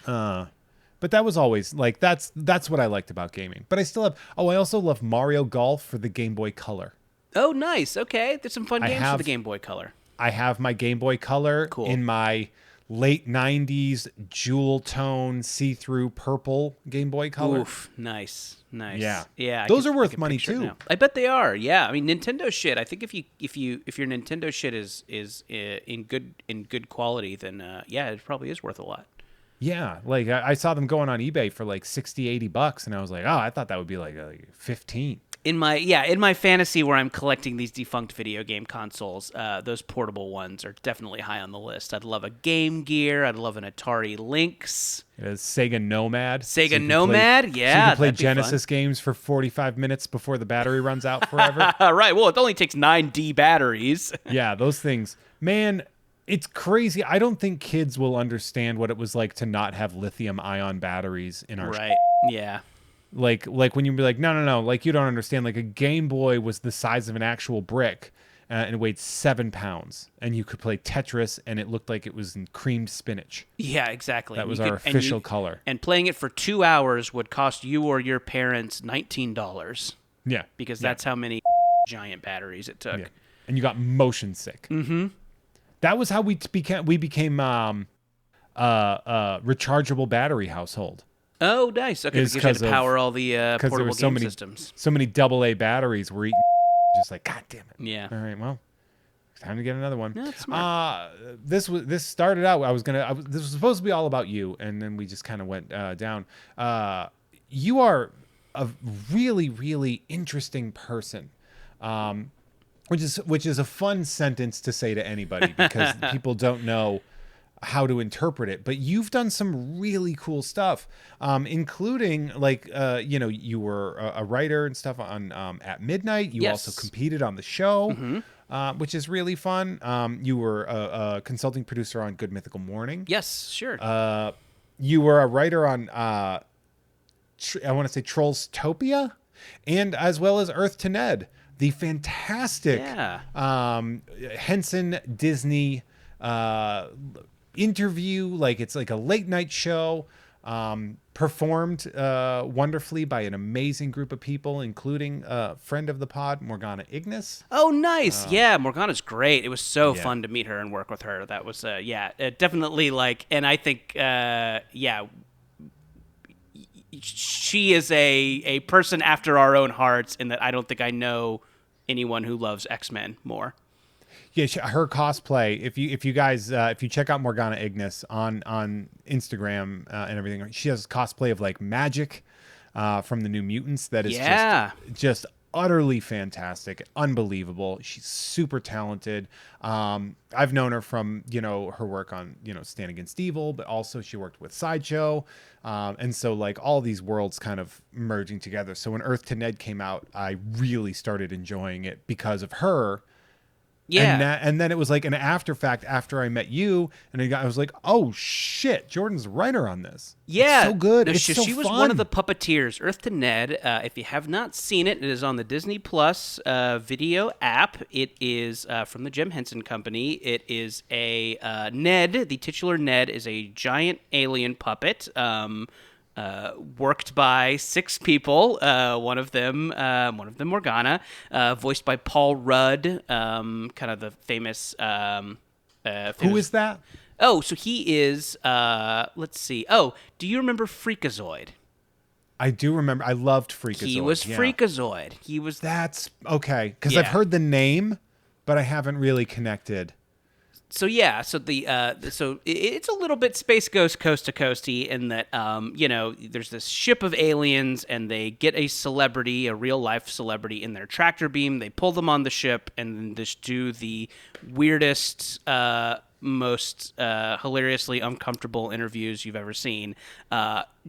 But that was always like that's what I liked about gaming. But I still have. Oh, I also love Mario Golf for the Game Boy Color. Oh, nice. Okay, there's some fun games for the Game Boy Color. I have my Game Boy Color in my late 90s jewel tone see-through purple Game Boy Color. Oof, nice. Yeah. Those are worth money too. I bet they are. Yeah, I mean Nintendo shit. I think if your Nintendo shit is in good quality, then it probably is worth a lot. Yeah, like I saw them going on eBay for like $60-$80, and I was like, oh, I thought that would be like 15. In my fantasy where I'm collecting these defunct video game consoles, those portable ones are definitely high on the list. I'd love a Game Gear. I'd love an Atari Lynx. Sega Nomad. Yeah. So you can play Genesis games for 45 minutes before the battery runs out forever. Right. Well, it only takes 9D batteries. Yeah, those things. Man, it's crazy. I don't think kids will understand what it was like to not have lithium-ion batteries in our... Right. Yeah. Like when you be like, no, like you don't understand. Like a Game Boy was the size of an actual brick, and it weighed 7 pounds, and you could play Tetris, and it looked like it was in creamed spinach. Yeah, exactly. That was our official color. And playing it for 2 hours would cost you or your parents $19. Yeah, because that's how many giant batteries it took. Yeah. And you got motion sick. Mm-hmm. That was how we became rechargeable battery household. Oh, nice. Okay, because you had to power all the portable game systems. So many AA batteries were eating. Just like, God damn it. Yeah. All right, well, time to get another one. Yeah, that's smart. This started out. This was supposed to be all about you, and then we just kind of went down. You are a really, really interesting person. Which is a fun sentence to say to anybody because people don't know how to interpret it, but you've done some really cool stuff, including like you were a writer and stuff on at midnight. You also competed on the show, which is really fun. You were a consulting producer on Good Mythical Morning. Yes, sure. You were a writer on I want to say Trollstopia, and as well as Earth to Ned, the fantastic Henson Disney interview. Like it's like a late night show, performed wonderfully by an amazing group of people, including a friend of the pod, Morgana Ignis. Oh, nice. Yeah, Morgana's great. It was so fun to meet her and work with her. That was definitely like, and I think she is a person after our own hearts, in that I don't think I know anyone who loves X-Men more. Yeah, her cosplay. If you guys if you check out Morgana Ignis on Instagram and everything, she has cosplay of like Magic from the New Mutants. That is Yeah. just utterly fantastic, unbelievable. She's super talented. I've known her from her work on Stand Against Evil, but also she worked with Sideshow, and so like all these worlds kind of merging together. So when Earth to Ned came out, I really started enjoying it because of her. Yeah. And then it was like an after fact after I met you, and I was like, oh shit, Jordan's writer on this. Yeah, It's so good. No, It's so she was fun. one of the puppeteers. Earth to Ned. If you have not seen it, it is on the Disney Plus video app. It is from the Jim Henson Company. It is a Ned. The titular Ned is a giant alien puppet. Worked by 6 people. One of them Morgana, voiced by Paul Rudd, kind of the famous. Who is that? Oh, so he is. Let's see. Oh, do you remember Freakazoid? I do remember. I loved Freakazoid. He was yeah. Freakazoid. He was. That's okay because Yeah. I've heard the name, but I haven't really connected. So yeah, so it's a little bit Space Ghost Coast to Coasty in that there's this ship of aliens and they get a celebrity, a real life celebrity in their tractor beam. They pull them on the ship and then just do the weirdest, most hilariously uncomfortable interviews you've ever seen.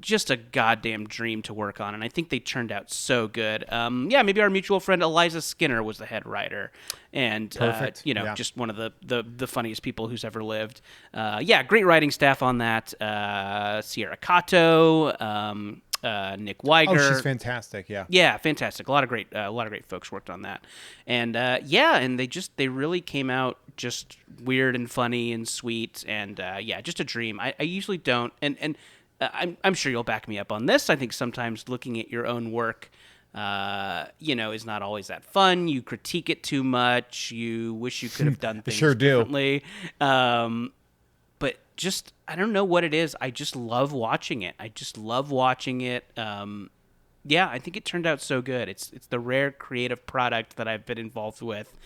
Just a goddamn dream to work on, and I think they turned out so good. Maybe our mutual friend Eliza Skinner was the head writer, and Perfect. Yeah. just one of the funniest people who's ever lived. Great writing staff on that. Sierra Cato, Nick Weiger. Oh, she's fantastic. Yeah. Yeah, fantastic. A lot of great folks worked on that, and and they really came out just weird and funny and sweet, and just a dream. I usually don't, and I'm sure you'll back me up on this. I think sometimes looking at your own work, is not always that fun. You critique it too much. You wish you could have done things Sure do. differently. But just, I don't know what it is. I just love watching it. I think it turned out so good. It's the rare creative product that I've been involved with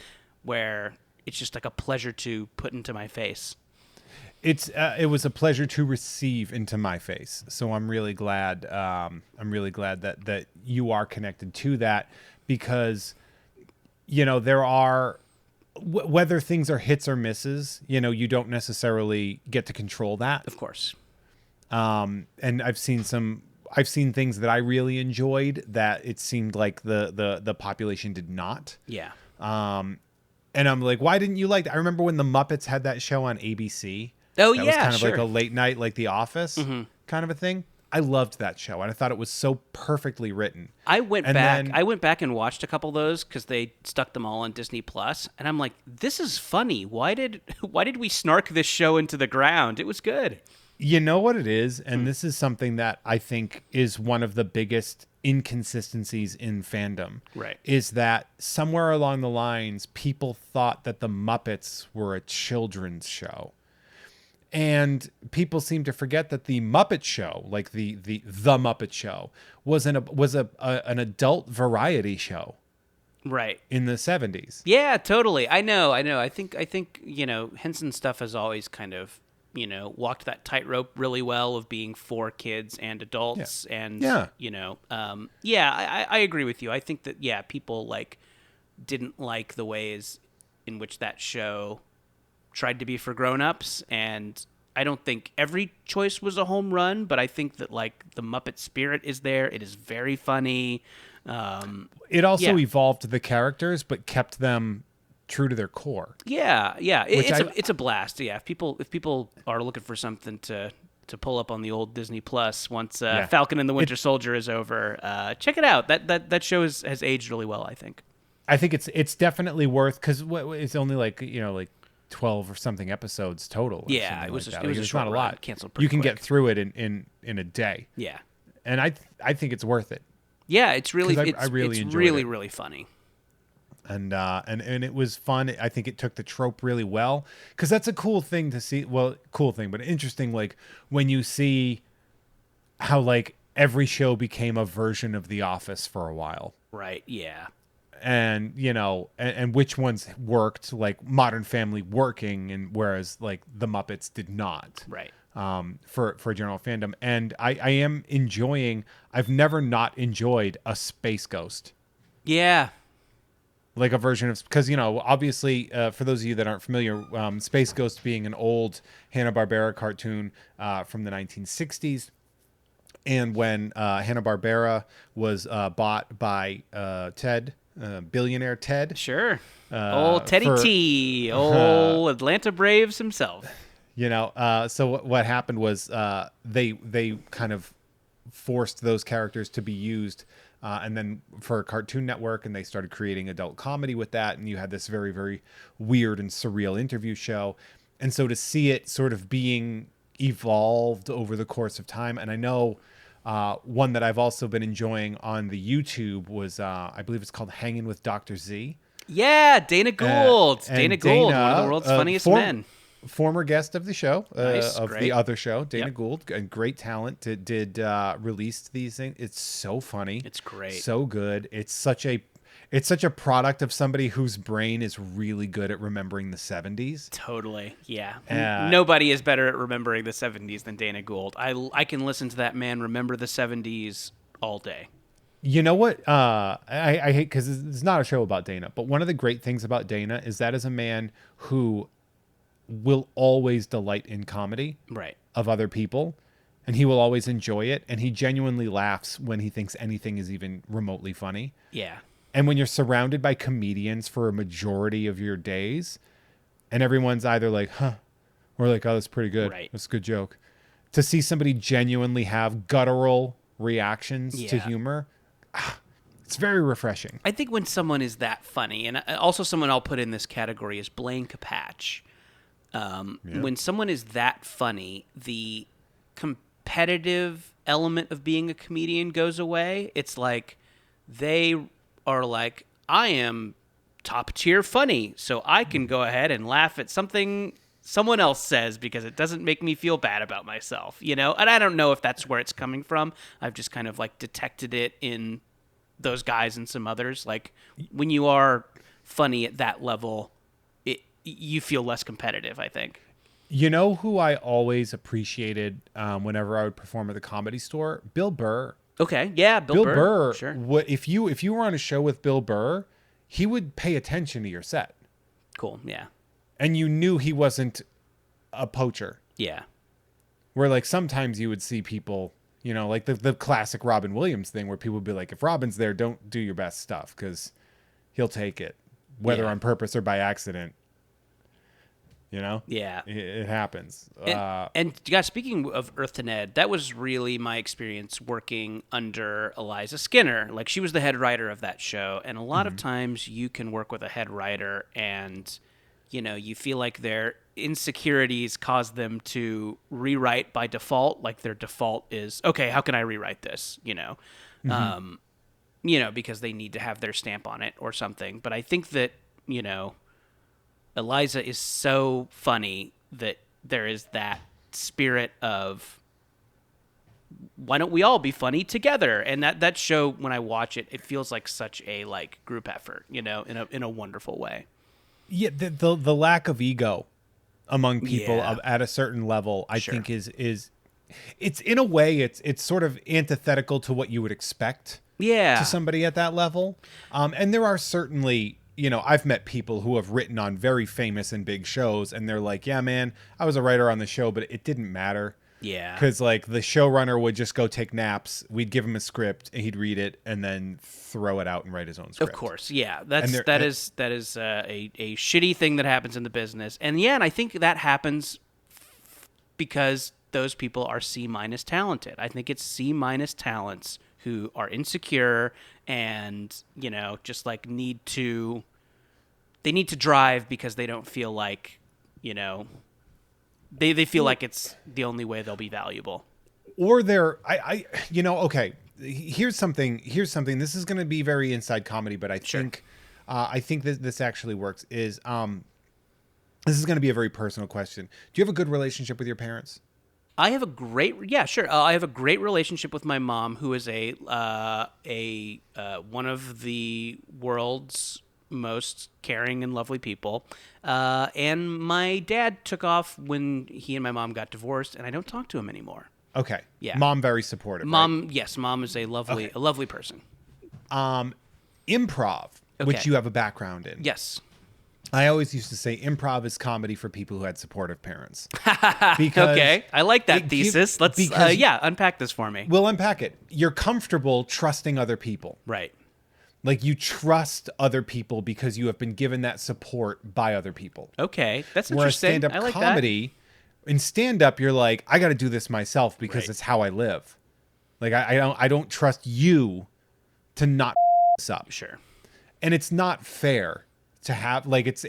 where it's just like a pleasure to put into my face. It was a pleasure to receive into my face. So I'm really glad. That you are connected to that because, there are whether things are hits or misses. You don't necessarily get to control that. Of course. And I've seen things that I really enjoyed that it seemed like the population did not. Yeah. And I'm like, why didn't you like that? I remember when the Muppets had that show on ABC. Oh, that yeah, was kind of sure. like a late night, like The Office kind of a thing. I loved that show, and I thought it was so perfectly written. I went And back. then- I went back and watched a couple of those because they stuck them all on Disney Plus, and I'm like, "This is funny. Why did we snark this show into the ground? It was good." You know what it is, and this is something that I think is one of the biggest inconsistencies in fandom. Right. Is that somewhere along the lines, people thought that the Muppets were a children's show. And people seem to forget that the Muppet Show, like the Muppet Show, was an adult variety show Right. in the 70s. Yeah, totally. I know. I think Henson stuff has always kind of walked that tightrope really well of being for kids and adults, and I agree with you. I think that people didn't like the ways in which that show tried to be for grown-ups, and I don't think every choice was a home run, but I think that the Muppet spirit is there. It is very funny. It also evolved the characters, but kept them true to their core. Yeah. It's a blast. Yeah, if people are looking for something to pull up on the old Disney Plus once Falcon and the Winter Soldier is over, check it out. That show has aged really well, I think. I think it's definitely worth, because it's only like 12 or something episodes total. Yeah, it was like a it's short not a run. lot. Canceled pretty You can quick. get through it in a day. Yeah. And I think it's worth it. Yeah, it's really 'Cause it's I really it's enjoyed really it. really funny. And it was fun. I think it took the trope really well, because that's a cool thing to see. Well, cool thing, but interesting, like when you see how every show became a version of The Office for a while. Right. Yeah. and and which ones worked, like Modern Family working, and whereas like the Muppets did not. Right. For general fandom. And I am enjoying, I've never not enjoyed a Space Ghost. Yeah. Like a version of, because, obviously, for those of you that aren't familiar, Space Ghost being an old Hanna-Barbera cartoon from the 1960s. And when Hanna-Barbera was bought by Ted, billionaire Ted. Sure. Old Teddy T, old Atlanta Braves himself. So what happened was they kind of forced those characters to be used, and then for Cartoon Network, and they started creating adult comedy with that, and you had this very, very weird and surreal interview show. And so to see it sort of being evolved over the course of time, and I know one that I've also been enjoying on the YouTube was I believe it's called Hanging with Dr. Z. Yeah, Dana Gould. And Dana Gould, one of the world's funniest men. Former guest of the show, Nice, of great. the other show, Dana Yep. Gould, and great talent. Did release these things. It's so funny. It's great. So good. It's such a product of somebody whose brain is really good at remembering the 70s. Totally. Yeah. Uh, Nobody is better at remembering the 70s than Dana Gould. I can listen to that man remember the 70s all day. You know what? I hate, because it's not a show about Dana, but one of the great things about Dana is that is a man who will always delight in comedy Right. of other people, and he will always enjoy it, and he genuinely laughs when he thinks anything is even remotely funny. Yeah. And when you're surrounded by comedians for a majority of your days, and everyone's either like, huh, or like, oh, that's pretty good. Right. That's a good joke. To see somebody genuinely have guttural reactions to Yeah. humor, it's very refreshing. I think when someone is that funny, and also someone I'll put in this category is Blaine Capatch. When someone is that funny, the competitive element of being a comedian goes away. It's like they are like, I am top tier funny, so I can go ahead and laugh at something someone else says because it doesn't make me feel bad about myself, And I don't know if that's where it's coming from. I've just kind of like detected it in those guys and some others. Like when you are funny at that level, you feel less competitive, I think. You know who I always appreciated whenever I would perform at the Comedy Store? Bill Burr. Okay, yeah, Bill Burr. Sure. If you were on a show with Bill Burr, he would pay attention to your set. Cool, yeah. And you knew he wasn't a poacher. Yeah. Where like sometimes you would see people, like the classic Robin Williams thing where people would be like, if Robin's there, don't do your best stuff because he'll take it, whether Yeah. on purpose or by accident. Yeah. It happens. And guys, speaking of Earth to Ned, that was really my experience working under Eliza Skinner. Like she was the head writer of that show, and a lot of times you can work with a head writer, and you feel like their insecurities cause them to rewrite by default. Like their default is, okay, how can I rewrite this? Because they need to have their stamp on it or something. But I think that Eliza is so funny that there is that spirit of why don't we all be funny together? And that show, when I watch it, it feels like such a like group effort, in a wonderful way. Yeah, the lack of ego among people Yeah. at a certain level, I Sure. think is it's in a way it's sort of antithetical to what you would expect Yeah. to somebody at that level. And there are certainly, I've met people who have written on very famous and big shows, and they're like, yeah, man, I was a writer on the show, but it didn't matter. Yeah. Because like the showrunner would just go take naps. We'd give him a script, and he'd read it, and then throw it out and write his own script. Of course, yeah. And That there- is a shitty thing that happens in the business, and I think that happens because those people are C- talented. I think it's C- talents who are insecure and just like need to drive because they don't feel like they feel like it's the only way they'll be valuable. Or they're okay, here's something this is going to be very inside comedy, but I think that this actually works is this is going to be a very personal question. Do you have a good relationship with your parents? I have a great, yeah, sure. I have a great relationship with my mom, who is one of the world's most caring and lovely people. And my dad took off when he and my mom got divorced, and I don't talk to him anymore. Okay. Yeah. Mom very supportive. Mom, right? yes, mom is a lovely person. Improv, which Okay. you have a background in. Yes. I always used to say improv is comedy for people who had supportive parents. Because Okay, I like that it gives- thesis. Let's because- unpack this for me. We'll unpack it. You're comfortable trusting other people. Right. Like you trust other people because you have been given that support by other people. Okay, that's Whereas interesting. stand-up I like comedy, in stand-up, you're like, I got to do this myself because Right. it's how I live. Like I don't trust you to not this up. that. Sure. And it's not fair to have like it's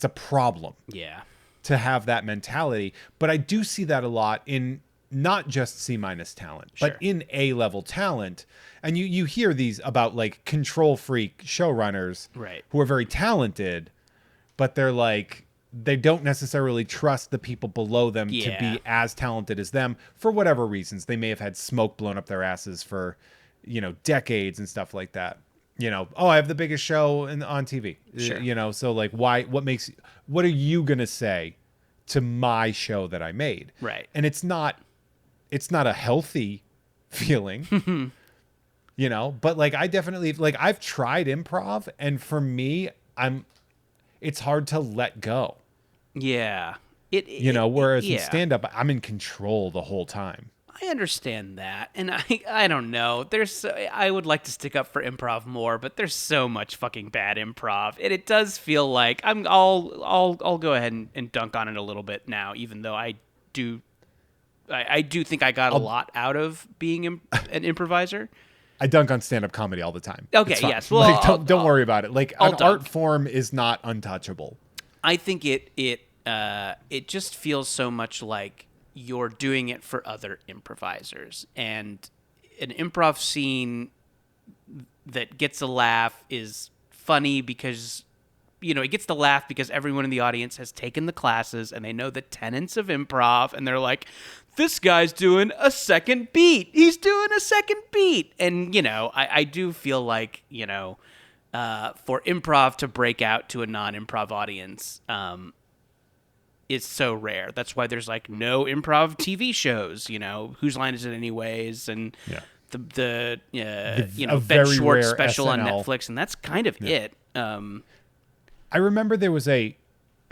a problem Yeah. to have that mentality. But I do see that a lot in not just C- talent, Sure. but in A-level talent. And you hear these about like control freak showrunners Right. who are very talented, but they're like they don't necessarily trust the people below them to Yeah. be as talented as them for whatever reasons. They may have had smoke blown up their asses for, decades and stuff like that. Oh, I have the biggest show on TV. Sure. So like what are you going to say to my show that I made? Right. And it's not a healthy feeling. But like I definitely like I've tried improv, and for me, it's hard to let go. Yeah. Whereas in yeah. stand up, I'm in control the whole time. I understand that, and I don't know. I would like to stick up for improv more, but there's so much fucking bad improv, and it does feel like I'll go ahead and dunk on it a little bit now, even though I do think I got a lot out of being an improviser. I dunk on stand up comedy all the time. Okay, It's fine. yes. Well, Like, don't worry about it. Like I'll an dunk. art form is not untouchable. I think it just feels so much like you're doing it for other improvisers, and an improv scene that gets a laugh is funny because it gets the laugh because everyone in the audience has taken the classes and they know the tenets of improv, and they're like, this guy's doing a second beat. He's doing a second beat. And, I do feel like, for improv to break out to a non-improv audience is so rare. That's why there's like no improv TV shows, Whose Line Is It Anyways? And Yeah. the a Ben very Schwartz rare special on SNL. Netflix, and that's kind of it. I remember there was a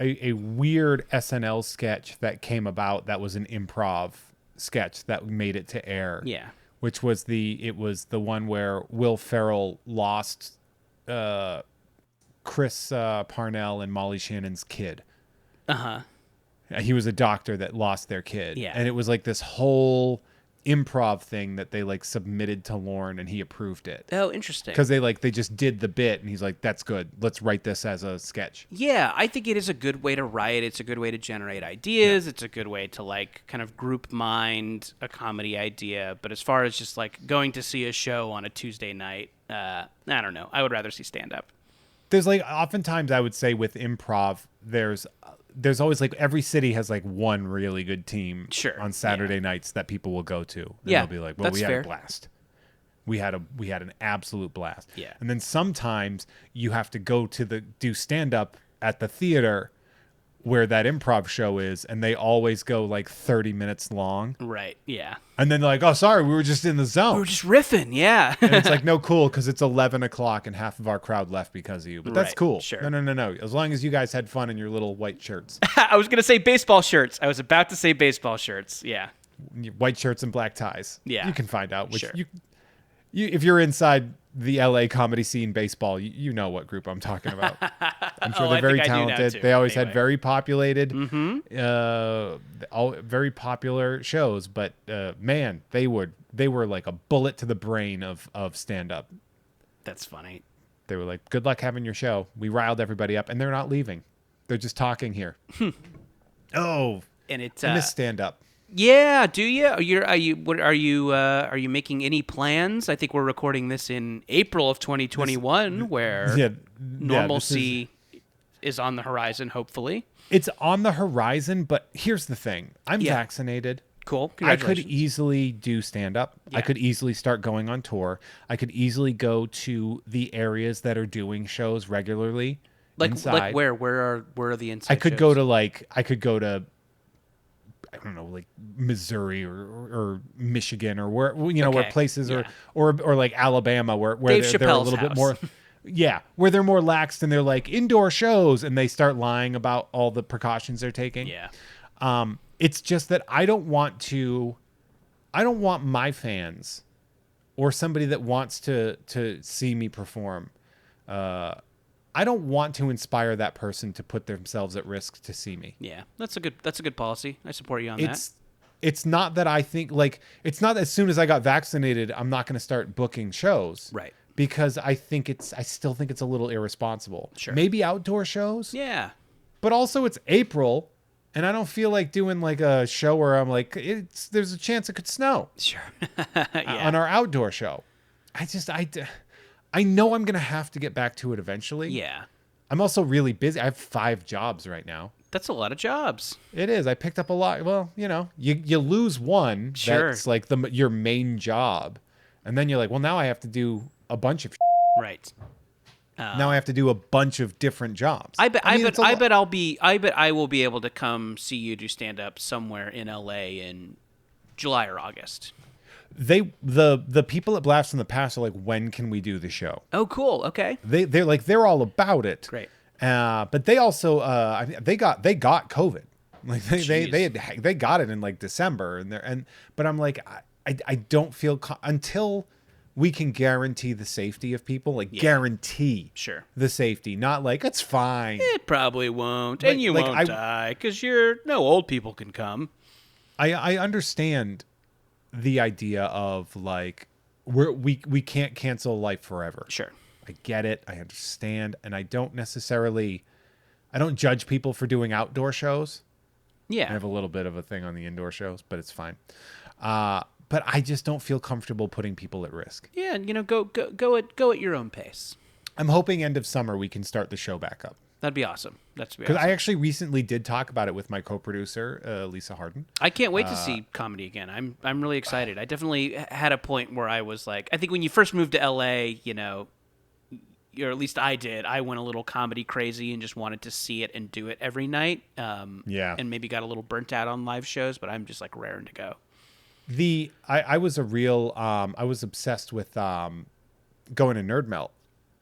weird SNL sketch that came about that was an improv sketch that made it to air. Yeah. Which was the one where Will Ferrell lost Chris Parnell and Molly Shannon's kid. Uh-huh. He was a doctor that lost their kid. Yeah. And it was like this whole improv thing that they like submitted to Lorne and he approved it. Oh, interesting. Because they just did the bit and he's like, that's good. Let's write this as a sketch. Yeah, I think it is a good way to write. It's a good way to generate ideas. It's a good way to like kind of group mind a comedy idea. But as far as just like going to see a show on a Tuesday night, I don't know. I would rather see stand up. There's like oftentimes I would say with improv, there's always like every city has like one really good team Sure, on Saturday nights that people will go to. And Yeah, they'll be like, well, that's we had fair. a blast. We had an absolute blast. Yeah. And then sometimes you have to go to do stand up at the theater where that improv show is, and they always go like 30 minutes long. Right. Yeah. And then they're like, oh, sorry, we were just in the zone. We were just riffing. Yeah. And it's like, no, cool, because it's 11 o'clock and half of our crowd left because of you. But that's Right, cool. sure. No. As long as you guys had fun in your little white shirts. I was gonna say baseball shirts. I was about to say baseball shirts. Yeah. White shirts and black ties. Yeah. You can find out. Which Sure. you if you're inside the LA comedy scene baseball, you know what group I'm talking about. I'm sure Oh, they're I very think I do now, talented. too. They always had Anyway. very populated, all very popular shows, but man, they were like a bullet to the brain of stand up. That's funny. They were like, good luck having your show. We riled everybody up, and they're not leaving. They're just talking here. Oh, And it. I miss stand up. Yeah, do you? Are you making any plans? I think we're recording this in April of 2021, where Yeah, normalcy is on the horizon, hopefully. It's on the horizon, but here's the thing. I'm vaccinated. Cool. I could Congratulations. easily do stand-up. Yeah. I could easily start going on tour. I could easily go to the areas that are doing shows regularly. Like where? Where are the inside I could shows? go to I don't know, like Missouri or Michigan or where where Okay. places Yeah. or like Alabama where Dave they're a Chappelle's little bit house. more where they're more laxed and they're like indoor shows and they start lying about all the precautions they're taking. Yeah. It's just that I don't want my fans or somebody that wants to see me perform. I don't want to inspire that person to put themselves at risk to see me. Yeah. That's a good policy. I support you on It's not that I think like it's not as soon as I got vaccinated, I'm not going to start booking shows. Right. Because I still think it's a little irresponsible. Sure. Maybe outdoor shows. that. Yeah. But also it's April and I don't feel like doing like a show where I'm like there's a chance it could snow Sure. on our outdoor show. I know I'm going to have to get back to it eventually. Yeah. I'm also really busy. I have 5 jobs right now. That's a lot of jobs. It is. I picked up a lot. Well, you lose one Sure. that's like your main job. And then you're like, well, now I have to do a bunch of Right. now I have to do a bunch of different jobs. I bet mean, it's a lot. I will be able to come see you do stand up somewhere in LA in July or August. The people at Blast from the Past are like, when can we do the show? Oh, cool. Okay. They're all about it. Great. But they also they got COVID. Like they got it in like December but I'm like I don't feel until we can guarantee the safety of people, like guarantee Sure. the safety, not like it's fine. It probably won't, Like- and you like won't I- die because no old people can come. I understand the idea of like we can't cancel life forever. Sure. I get it. I understand. And I don't judge people for doing outdoor shows. Yeah. I have a little bit of a thing on the indoor shows, but it's fine. But I just don't feel comfortable putting people at risk. Yeah, go at your own pace. I'm hoping end of summer we can start the show back up. That'd be awesome. That's Because I actually recently did talk about it with my co-producer, Lisa Harden. I can't wait to see comedy again. I'm really excited. I definitely had a point where I was like, I think when you first moved to LA, or at least I did, I went a little comedy crazy and just wanted to see it and do it every night. And maybe got a little burnt out on live shows, but I'm just like raring to go. I was I was obsessed with going to Nerd Melt.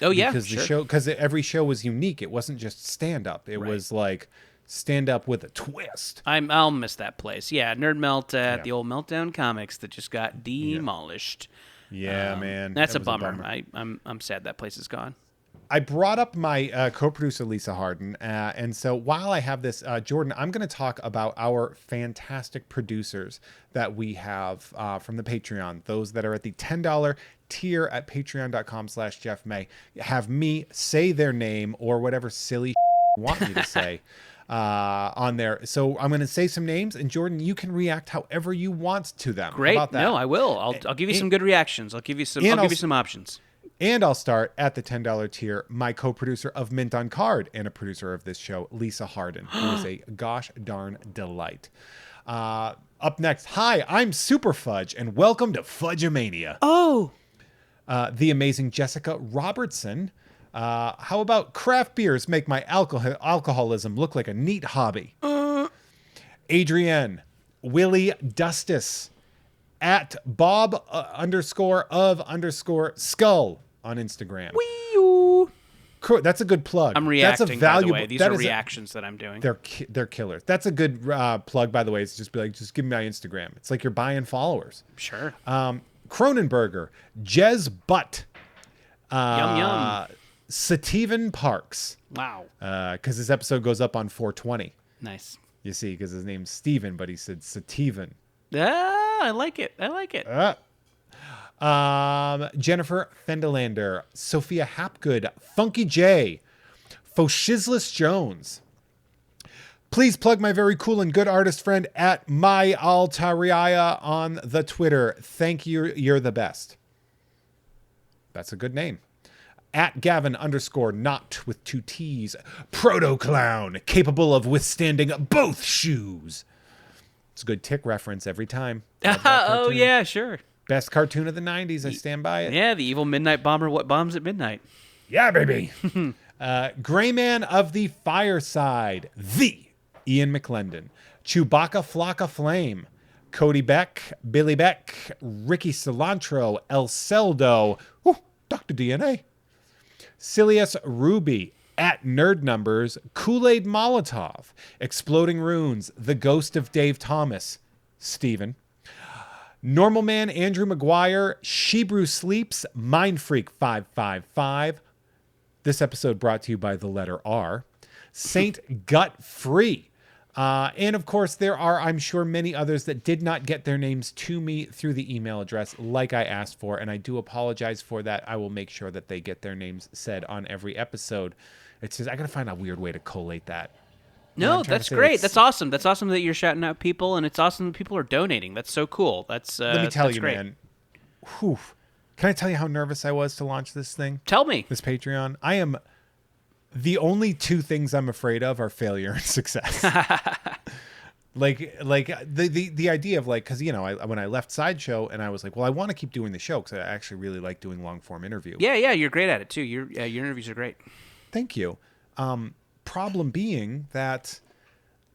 Oh yeah, because every show was unique. It wasn't just stand up. It was like stand up with a twist. I'll miss that place. Yeah, Nerd Melt at the old Meltdown Comics that just got demolished. Yeah, man, That's that a was bummer. I'm sad that place is gone. I brought up my co-producer Lisa Harden, and so while I have this, Jordan, I'm going to talk about our fantastic producers that we have from the Patreon. Those that are at the $10 tier at patreon.com/Jeff May. Have me say their name or whatever silly you want me to say on there. So I'm going to say some names, and Jordan, you can react however you want to them. Great. How about that? No, I will. I'll give you some good reactions. I'll give you some options. And I'll start at the $10 tier, my co-producer of Mint on Card and a producer of this show, Lisa Harden, who is a gosh darn delight. Up next, hi, I'm Super Fudge, and welcome to Fudgemania. Oh. The amazing Jessica Robertson. How about craft beers make my alcoholism look like a neat hobby? Adrienne, Willie Dustis, at Bob _of_ skull on Instagram. Wee-oo. Cool. That's a good plug. I'm reacting, That's a valuable, by the way. These are reactions that I'm doing. They're killers. That's a good plug, by the way. It's just be like, just give me my Instagram. It's like you're buying followers. Sure. Cronenberger, Jez Butt, Yum, yum. Sativan Parks. Wow. Because this episode goes up on 420. Nice. You see, because his name's Steven, but he said Sativan. I like it. Jennifer Fendelander, Sophia Hapgood, Funky J, Foshizless Jones. Please plug my very cool and good artist friend at My Altariaya on the Twitter. Thank you. You're the best. That's a good name. At Gavin _not with 2 T's. Proto Clown, capable of withstanding both shoes. It's a good Tick reference every time. Oh, yeah, sure. Best cartoon of the 90s. I stand by it. Yeah, the evil midnight bomber. What bombs at midnight? Yeah, baby. Gray Man of the Fireside. The Ian McClendon. Chewbacca Flocka Flame. Cody Beck. Billy Beck. Ricky Cilantro. El Celdo. Ooh, Dr. DNA. Silius Ruby. At Nerd Numbers. Kool-Aid Molotov. Exploding Runes. The Ghost of Dave Thomas. Steven. Normal Man Andrew McGuire. Shebrew Sleeps. Mind Freak 555. This episode brought to you by the letter R. Saint Gut Free. And of course, there are, I'm sure, many others that did not get their names to me through the email address like I asked for. And I do apologize for that. I will make sure that they get their names said on every episode. It's just, I got to find a weird way to collate that. No, that's great. That's awesome. That's awesome that you're shouting out people, and it's awesome that people are donating. That's so cool. Let me tell you, great. man. Whew. Can I tell you how nervous I was to launch this thing? Tell me. This Patreon? I am... The only 2 things I'm afraid of are failure and success. like the idea of like, because, you know, when I left Sideshow and I was like, well, I want to keep doing the show because I actually really like doing long form interview. Yeah, you're great at it too. Your interviews are great. Thank you. Problem being that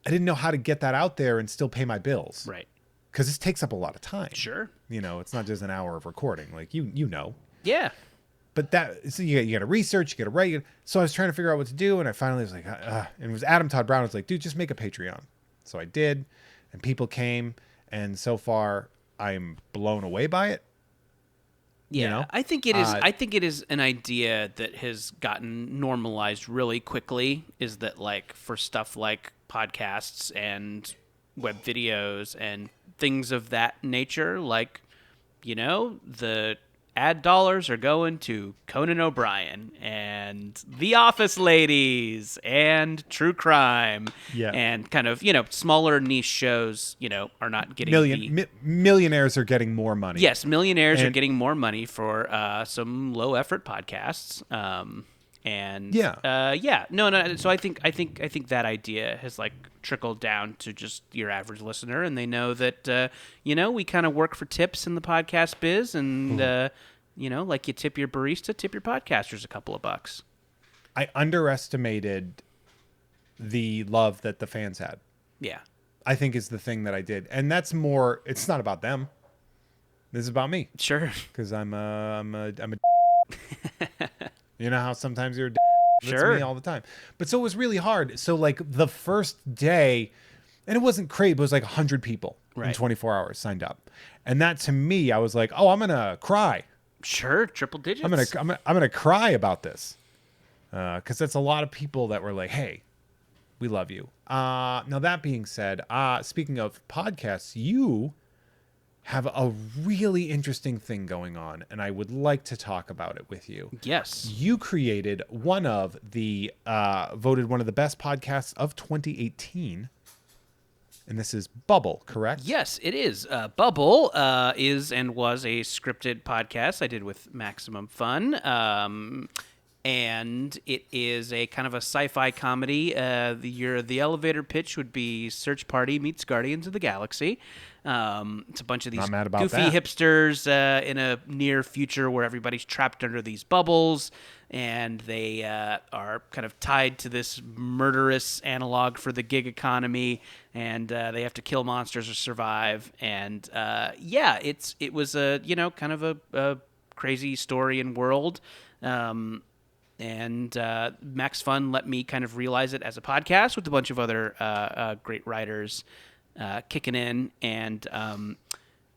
I didn't know how to get that out there and still pay my bills. Right. Because this takes up a lot of time. Sure. You know, it's not just an hour of recording. Like, you know. Yeah. But so you got to research, you got to write. So I was trying to figure out what to do, and I finally was like, and it was Adam Todd Brown was like, dude, just make a Patreon. So I did, and people came, and so far I'm blown away by it. Yeah, you know? I think it is. I think it is an idea that has gotten normalized really quickly. Is that like for stuff like podcasts and web videos and things of that nature, like, you know, the ad dollars are going to Conan O'Brien and The Office Ladies and True Crime, and kind of, you know, smaller niche shows, you know, are not getting millionaires are getting more money. Yes, millionaires are getting more money for some low effort podcasts. No. So I think that idea has like trickled down to just your average listener, and they know that you know, we kind of work for tips in the podcast biz, and you know, like you tip your barista, tip your podcasters a couple of bucks. I underestimated the love that the fans had. Yeah, I think is the thing that I did, and that's more. It's not about them. This is about me. Sure. Because I'm a. You know how sometimes you're. That's sure. me all the time. But so it was really hard. So like the first day, and it wasn't crazy, but it was like 100 people in 24 hours signed up, and that to me, I was like, oh, I'm gonna cry. Sure, triple digits. I'm gonna cry about this, because that's a lot of people that were like, hey, we love you. Now that being said, speaking of podcasts, you have a really interesting thing going on, and I would like to talk about it with you. Yes. You created one of the, voted one of the best podcasts of 2018, and this is Bubble, correct? Yes, it is. Bubble is and was a scripted podcast I did with Maximum Fun. And it is a kind of a sci-fi comedy. The elevator pitch would be Search Party meets Guardians of the Galaxy. It's a bunch of these goofy hipsters in a near future where everybody's trapped under these bubbles, and they are kind of tied to this murderous analog for the gig economy, and they have to kill monsters or survive. And it was a, you know, kind of a crazy story and world. And Max Fun let me kind of realize it as a podcast with a bunch of other great writers kicking in, and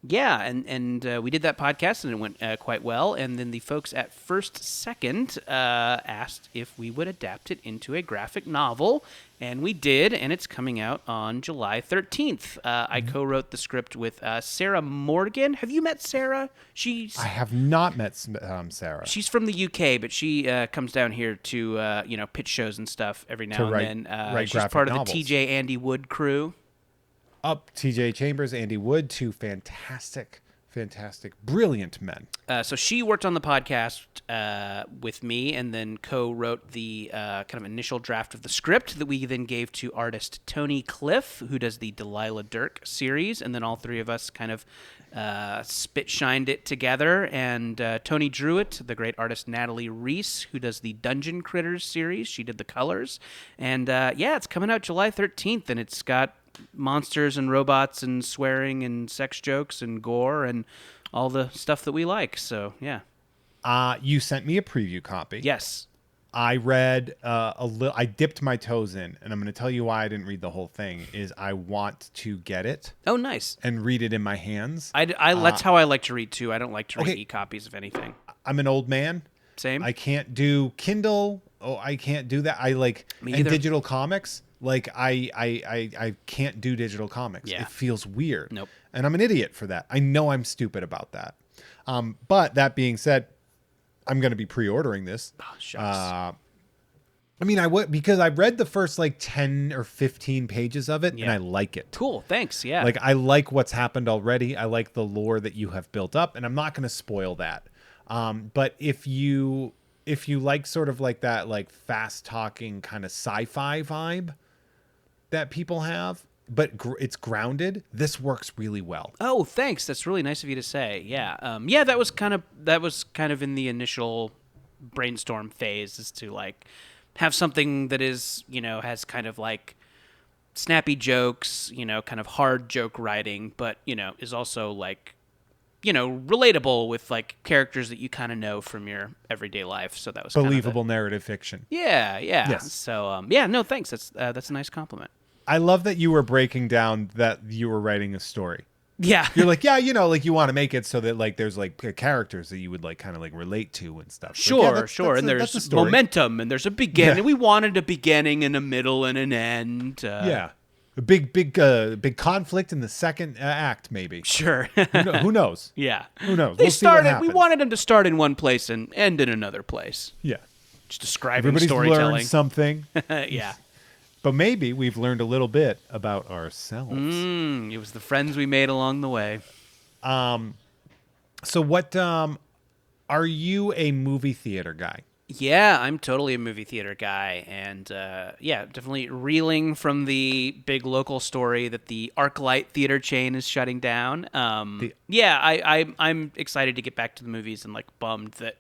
we did that podcast, and it went quite well. And then the folks at First Second asked if we would adapt it into a graphic novel, and we did, and it's coming out on July 13th. I co-wrote the script with Sarah Morgan. Have you met Sarah? I have not met Sarah. She's from the UK, but she comes down here to pitch shows and stuff every now and then. She's part of the TJ Andy Wood crew. Up TJ Chambers, Andy Wood, 2 fantastic Fantastic. Brilliant men. So she worked on the podcast with me and then co-wrote the kind of initial draft of the script that we then gave to artist Tony Cliff, who does the Delilah Dirk series, and then all three of us kind of spit-shined it together, and Tony drew it. The great artist Natalie Reese, who does the Dungeon Critters series, she did the colors, and it's coming out July 13th, and it's got monsters and robots and swearing and sex jokes and gore and all the stuff that we like. So, yeah. You sent me a preview copy. Yes. I read a little. I dipped my toes in, and I'm going to tell you why I didn't read the whole thing. Is I want to get it. Oh, nice. And read it in my hands. That's how I like to read too. I don't like to read e-copies of anything. I'm an old man. Same. I can't do Kindle. Oh, I can't do that. I like and digital comics. Like I can't do digital comics. Yeah. It feels weird. Nope. And I'm an idiot for that. I know I'm stupid about that. But that being said, I'm going to be pre-ordering this. Oh, shucks. I mean, I would because I read the first like 10 or 15 pages of it, and I like it. Cool. Thanks. Yeah. Like I like what's happened already. I like the lore that you have built up, and I'm not going to spoil that. But if you like sort of like that like fast talking kind of sci-fi vibe that people have, but it's grounded, this works really well. Oh, thanks. That's really nice of you to say. Yeah. That was kind of in the initial brainstorm phase, is to like have something that is, has kind of like snappy jokes, kind of hard joke writing, but, is also like, relatable with like characters that you kind of know from your everyday life. So that was believable narrative fiction. Yeah. Yes. So, no, thanks. That's a nice compliment. I love that you were breaking down that you were writing a story. Yeah. You're like, like you want to make it so that like there's like characters that you would like kind of like relate to and stuff. Sure. And there's momentum and there's a beginning. Yeah. We wanted a beginning and a middle and an end. A big conflict in the second act, maybe. Sure. Who knows? Yeah. Who knows? We wanted them to start in one place and end in another place. Yeah. Just describing Everybody's storytelling. learned something. Yeah. But maybe we've learned a little bit about ourselves. It was the friends we made along the way. So what, are you a movie theater guy? Yeah, I'm totally a movie theater guy. And, definitely reeling from the big local story that the ArcLight theater chain is shutting down. I'm excited to get back to the movies and, like, bummed that,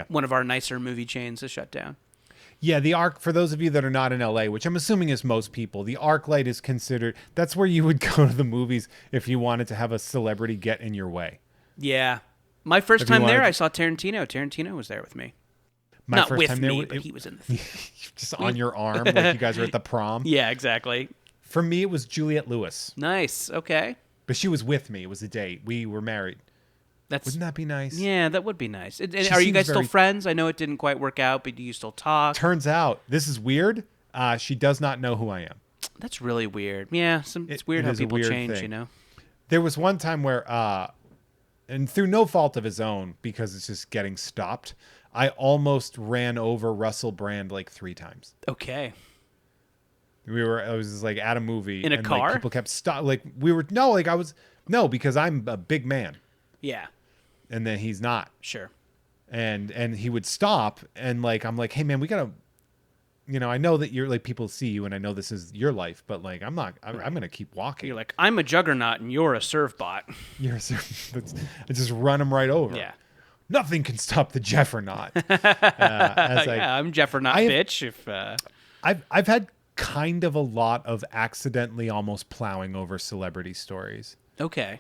one of our nicer movie chains is shut down. Yeah, the Arc, for those of you that are not in LA, which I'm assuming is most people, the ArcLight is considered, that's where you would go to the movies if you wanted to have a celebrity get in your way. Yeah. My first time there, I saw Tarantino. Tarantino was there with me. Not with me, but he was in the theater. Just on your arm, like you guys were at the prom. Yeah, exactly. For me, it was Juliette Lewis. Nice, okay. But she was with me. It was a date. We were married. Wouldn't that be nice? Yeah, that would be nice. And are you guys still friends? I know it didn't quite work out, but do you still talk? Turns out, this is weird. She does not know who I am. That's really weird. Yeah, it's weird how people change, thing. There was one time where, and through no fault of his own, because it's just getting stopped, I almost ran over Russell Brand like 3 times. Okay. I was just like at a movie. In a car? Like, people kept because I'm a big man. Yeah. And then he's not. Sure. And he would stop and like I'm like, hey man, we gotta, I know that you're like people see you and I know this is your life, but like I'm gonna keep walking. You're like, I'm a juggernaut and you're a serve bot. You're a I just run him right over. Yeah. Nothing can stop the Jeffernaut. I'm Jeffernaut, bitch. I've had kind of a lot of accidentally almost plowing over celebrity stories. Okay.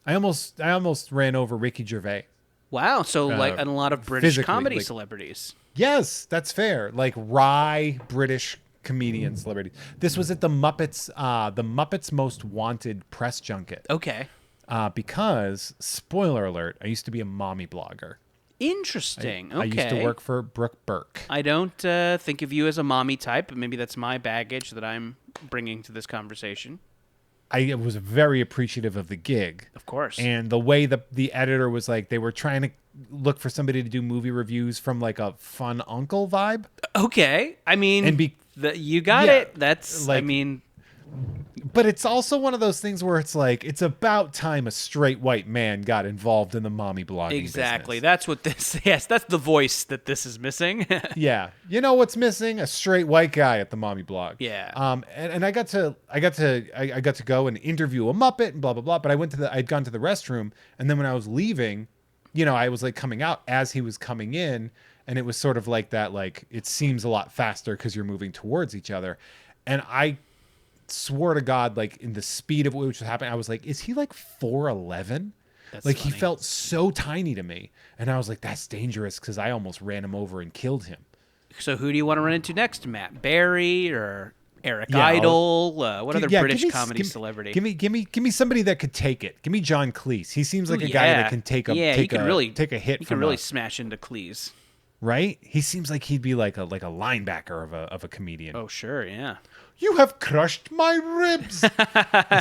I almost ran over Ricky Gervais. Wow, so like a lot of British comedy like, celebrities. Yes, that's fair. Like wry British comedian celebrities. This was at the Muppets Most Wanted press junket. Okay. Because, spoiler alert, I used to be a mommy blogger. Interesting. Okay. I used to work for Brooke Burke. I don't think of you as a mommy type, but maybe that's my baggage that I'm bringing to this conversation. I was very appreciative of the gig. Of course. And the way the editor was like, they were trying to look for somebody to do movie reviews from like a fun uncle vibe. Okay. I mean, you got it. That's, like, but it's also one of those things where it's like, it's about time a straight white man got involved in the mommy blogging Exactly. business. That's what this. Yes, that's the voice that this is missing. Yeah, you know what's missing? A straight white guy at the mommy blog. Yeah. And I got to go and interview a Muppet and blah blah blah. But I'd gone to the restroom, and then when I was leaving, I was like coming out as he was coming in, and it was sort of like that. Like, it seems a lot faster because you're moving towards each other, and I swore to God, like in the speed of which was happening, I was like, is he like 4'11"? Like, funny. he felt so tiny to me, and I was like, that's dangerous because I almost ran him over and killed him. So who do you want to run into next? Matt Berry or Eric Yeah, Idle? What other British give me- comedy give me- celebrity? Give me somebody that could take it. Give me John Cleese. He seems like Ooh, a guy that can take a he take can a really take a hit He from can really a, smash into Cleese. right. He seems like he'd be like a linebacker of a comedian. Oh sure, yeah. You have crushed my ribs.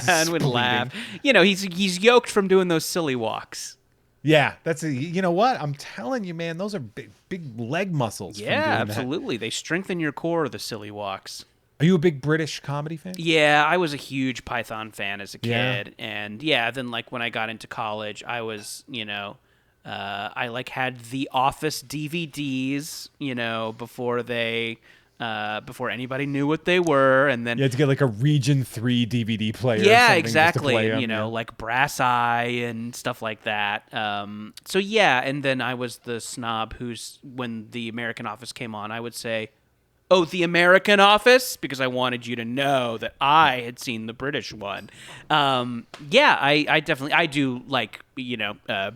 And would laugh. He's yoked from doing those silly walks. Yeah, you know what? I'm telling you, man, those are big leg muscles. from Yeah, doing that. absolutely. They strengthen your core, the silly walks. Are you a big British comedy fan? Yeah, I was a huge Python fan as a Yeah. kid. And yeah, then like when I got into college, I was, I like had the Office DVDs, before anybody knew what they were. And then You had to get like a Region 3 DVD player. or yeah, something just to exactly. play 'em, And, yeah. like Brass Eye and stuff like that. So yeah, and then I was the snob when the American Office came on, I would say, "Oh, the American Office," because I wanted you to know that I had seen the British one. Yeah, I definitely I do like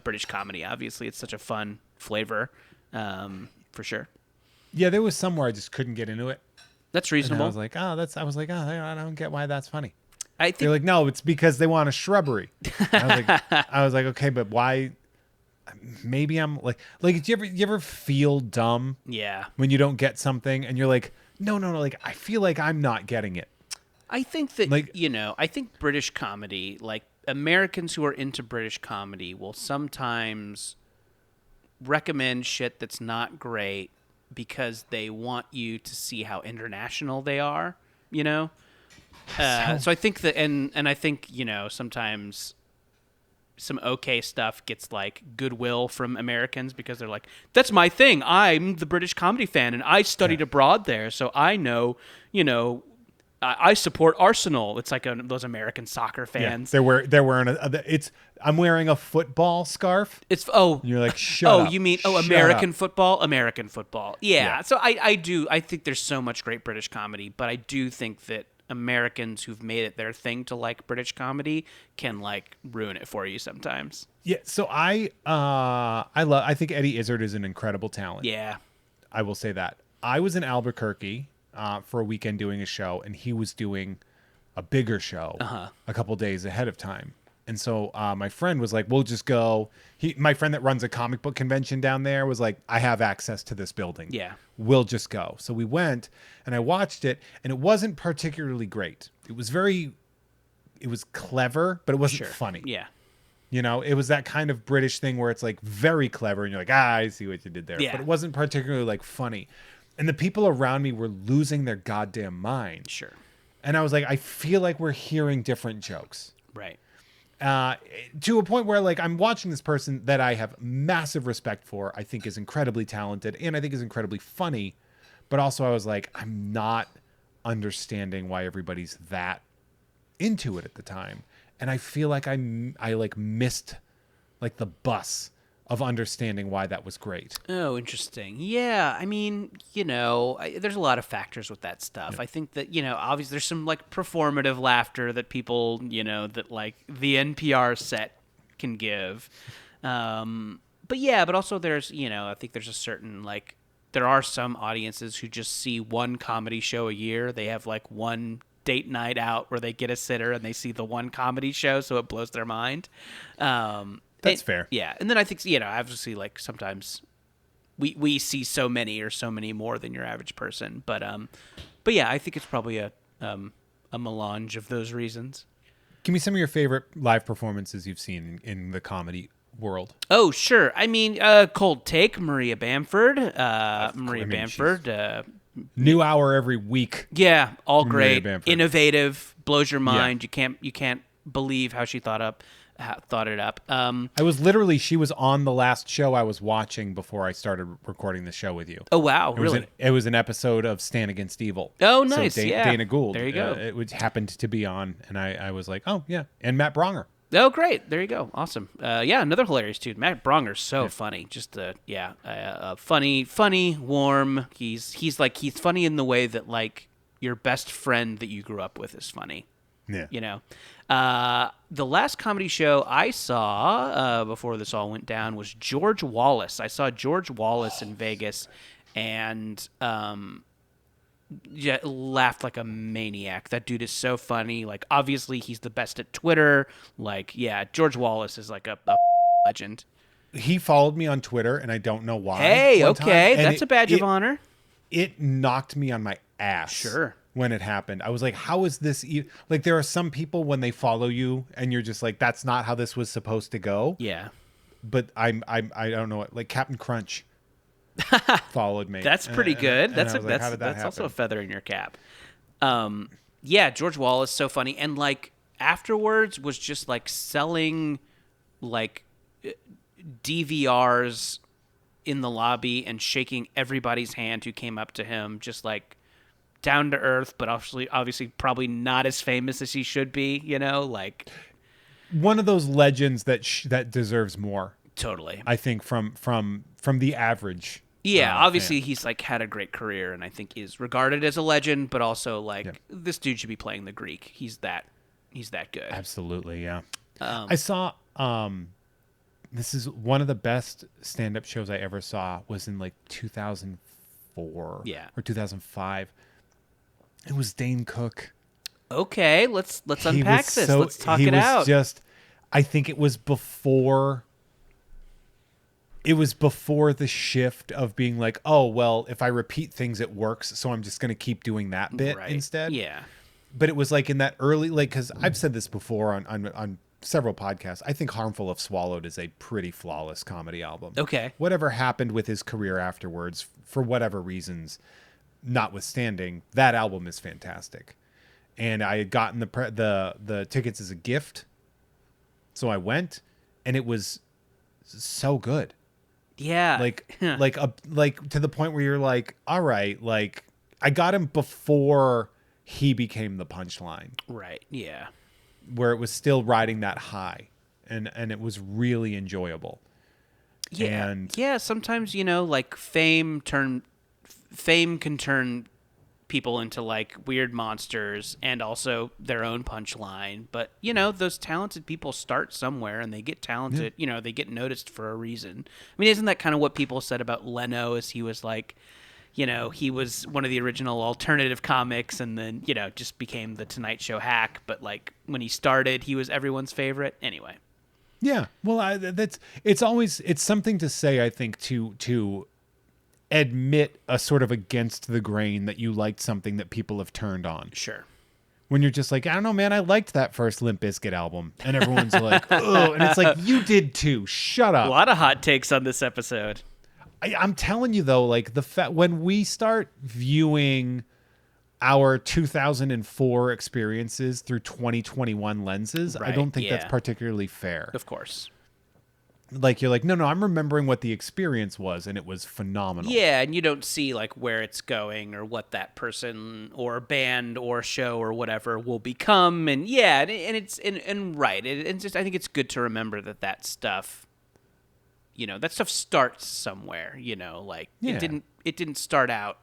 British comedy. Obviously, it's such a fun flavor, for sure. Yeah, there was some where I just couldn't get into it. That's And reasonable. I was like, I don't get why that's funny. I They're think like, no, it's because they want a shrubbery. I was like, okay, but why? Maybe I'm like, do you ever feel dumb yeah. when you don't get something and you're like, no, like I feel like I'm not getting it. I think that, Like- I think British comedy, like Americans who are into British comedy will sometimes recommend shit that's not great because they want you to see how international they are, So I think that, and I think, sometimes some okay stuff gets like goodwill from Americans because they're like, that's my thing. I'm the British comedy fan and I studied abroad there. So I know, I support Arsenal. It's like those American soccer fans. They're wearing I'm wearing a football scarf. It's And you're like, shut up. you mean Shut American up. football? American football. Yeah. Yeah. So I think there's so much great British comedy, but I do think that Americans who've made it their thing to like British comedy can like ruin it for you sometimes. Yeah, so I think Eddie Izzard is an incredible talent. Yeah. I will say that. I was in Albuquerque for a weekend doing a show, and he was doing a bigger show a couple days ahead of time. And so my friend was like, we'll just go. My friend that runs a comic book convention down there was like, I have access to this building. Yeah. We'll just go. So we went, and I watched it, and it wasn't particularly great. It was clever, but it wasn't funny. Yeah. It was that kind of British thing where it's like very clever, and you're like, I see what you did there. Yeah. But it wasn't particularly like funny. And the people around me were losing their goddamn minds. Sure. And I was like, I feel like we're hearing different jokes. Right. To a point where like I'm watching this person that I have massive respect for, I think is incredibly talented, and I think is incredibly funny. But also I was like, I'm not understanding why everybody's that into it at the time. And I feel like I like missed like the bus of understanding why that was great. Oh, interesting. Yeah, I mean, there's a lot of factors with that stuff. Yeah. I think that, obviously there's some like performative laughter that people, that like the NPR set can give. But also there's, I think there's a certain like, there are some audiences who just see one comedy show a year. They have like one date night out where they get a sitter and they see the one comedy show, so it blows their mind. That's fair. Yeah, and then I think obviously like sometimes we see so many more than your average person, but yeah, I think it's probably a melange of those reasons. Give me some of your favorite live performances you've seen in the comedy world. Oh, sure. I mean, Cold Take, Maria Bamford. New hour every week. Yeah, all Amelia great, Bamford. innovative, blows your mind. You can't believe how she thought it up. I was literally, she was on the last show I was watching before I started recording the show with you. Oh wow, really? It was an episode of Stan Against Evil. Oh, nice. So Yeah. Dana Gould. There you go. Happened to be on, and I was like, oh yeah, and Matt Bronger. Oh, great. There you go. Awesome. Yeah, another hilarious dude. Matt Bronger's so funny. Just funny, warm. He's funny in the way that like your best friend that you grew up with is funny. Yeah. You know. The last comedy show I saw before this all went down was George Wallace. I saw George Wallace in Vegas, and laughed like a maniac. That dude is so funny. Like, obviously, he's the best at Twitter. Like, yeah, George Wallace is like a legend. He followed me on Twitter, and I don't know why. Hey, one okay, time, that's a badge of honor. It knocked me on my ass. Sure. When it happened, I was like, "How is this?" Like, there are some people when they follow you, and you're just like, "That's not how this was supposed to go." Yeah. But I don't know. Like Captain Crunch followed me. That's pretty good. And I was like, how did that that's also a happen? feather in your cap. Yeah, George Wallace so funny, and like afterwards was just like selling like DVRs in the lobby and shaking everybody's hand who came up to him, just like down to earth, but obviously probably not as famous as he should be. You know, like One of those legends that deserves more. totally. I think from the average. Yeah, obviously fan. he's like had a great career and I think is regarded as a legend, but also like this dude should be playing the Greek. He's that good. Absolutely, yeah. I saw this is one of the best stand-up shows I ever saw was in like 2004 or 2005. It was Dane Cook. Okay, let's unpack this. Let's talk it out. I think it was before the shift of being like, oh, well, if I repeat things, it works. So I'm just going to keep doing that bit instead. Yeah. But it was like in that early, like, because I've said this before on several podcasts. I think Harmful of Swallowed is a pretty flawless comedy album. Okay. Whatever happened with his career afterwards, for whatever reasons, notwithstanding, that album is fantastic. And I had gotten the tickets as a gift. So I went, and it was so good. Yeah. Like to the point where you're like, all right, like I got him before he became the punchline. Right. Yeah. Where it was still riding that high, and it was really enjoyable. Yeah. And yeah, sometimes, you know, like fame can turn people into like weird monsters and also their own punchline. But, you know, those talented people start somewhere and they get talented, you know, they get noticed for a reason. I mean, isn't that kind of what people said about Leno as he was like, you know, he was one of the original alternative comics and then, you know, just became the Tonight Show hack. But like when he started, he was everyone's favorite. Anyway. Yeah. Well, it's something to say, I think, to admit a sort of against the grain that you liked something that people have turned on. Sure. When you're just like, I don't know, man, I liked that first Limp Bizkit album. And everyone's like, oh, and it's like, you did too. Shut up. A lot of hot takes on this episode. I'm telling you, though, like when we start viewing our 2004 experiences through 2021 lenses, I don't think that's particularly fair. Of course. Like, you're like, no, I'm remembering what the experience was, and it was phenomenal. Yeah, and you don't see like where it's going or what that person or band or show or whatever will become, and yeah, and it's right. It's just I think it's good to remember that stuff, you know, that stuff starts somewhere. You know, like it didn't start out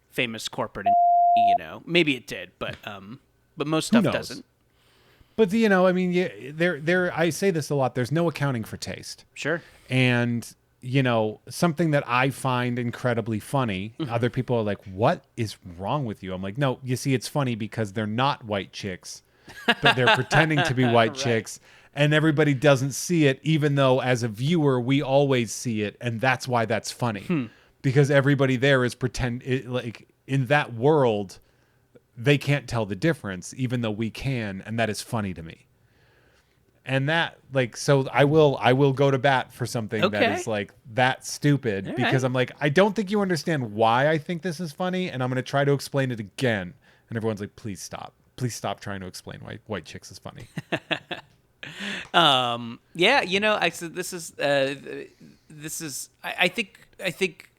famous corporate, and, you know, maybe it did, but most stuff doesn't. But, you know, I mean, I say this a lot. There's no accounting for taste. Sure. And, you know, something that I find incredibly funny, other people are like, what is wrong with you? I'm like, no, you see, it's funny because they're not white chicks, but they're pretending to be white chicks. And everybody doesn't see it, even though as a viewer, we always see it. And that's why that's funny. Because everybody there is like in that world, they can't tell the difference, even though we can, and that is funny to me. And that, like, so I will go to bat for something that Okay. is like that stupid, All because right. I'm like, I don't think you understand why I think this is funny, and I'm going to try to explain it again. And everyone's like, please stop trying to explain why White Chicks is funny. Yeah, I said this is I think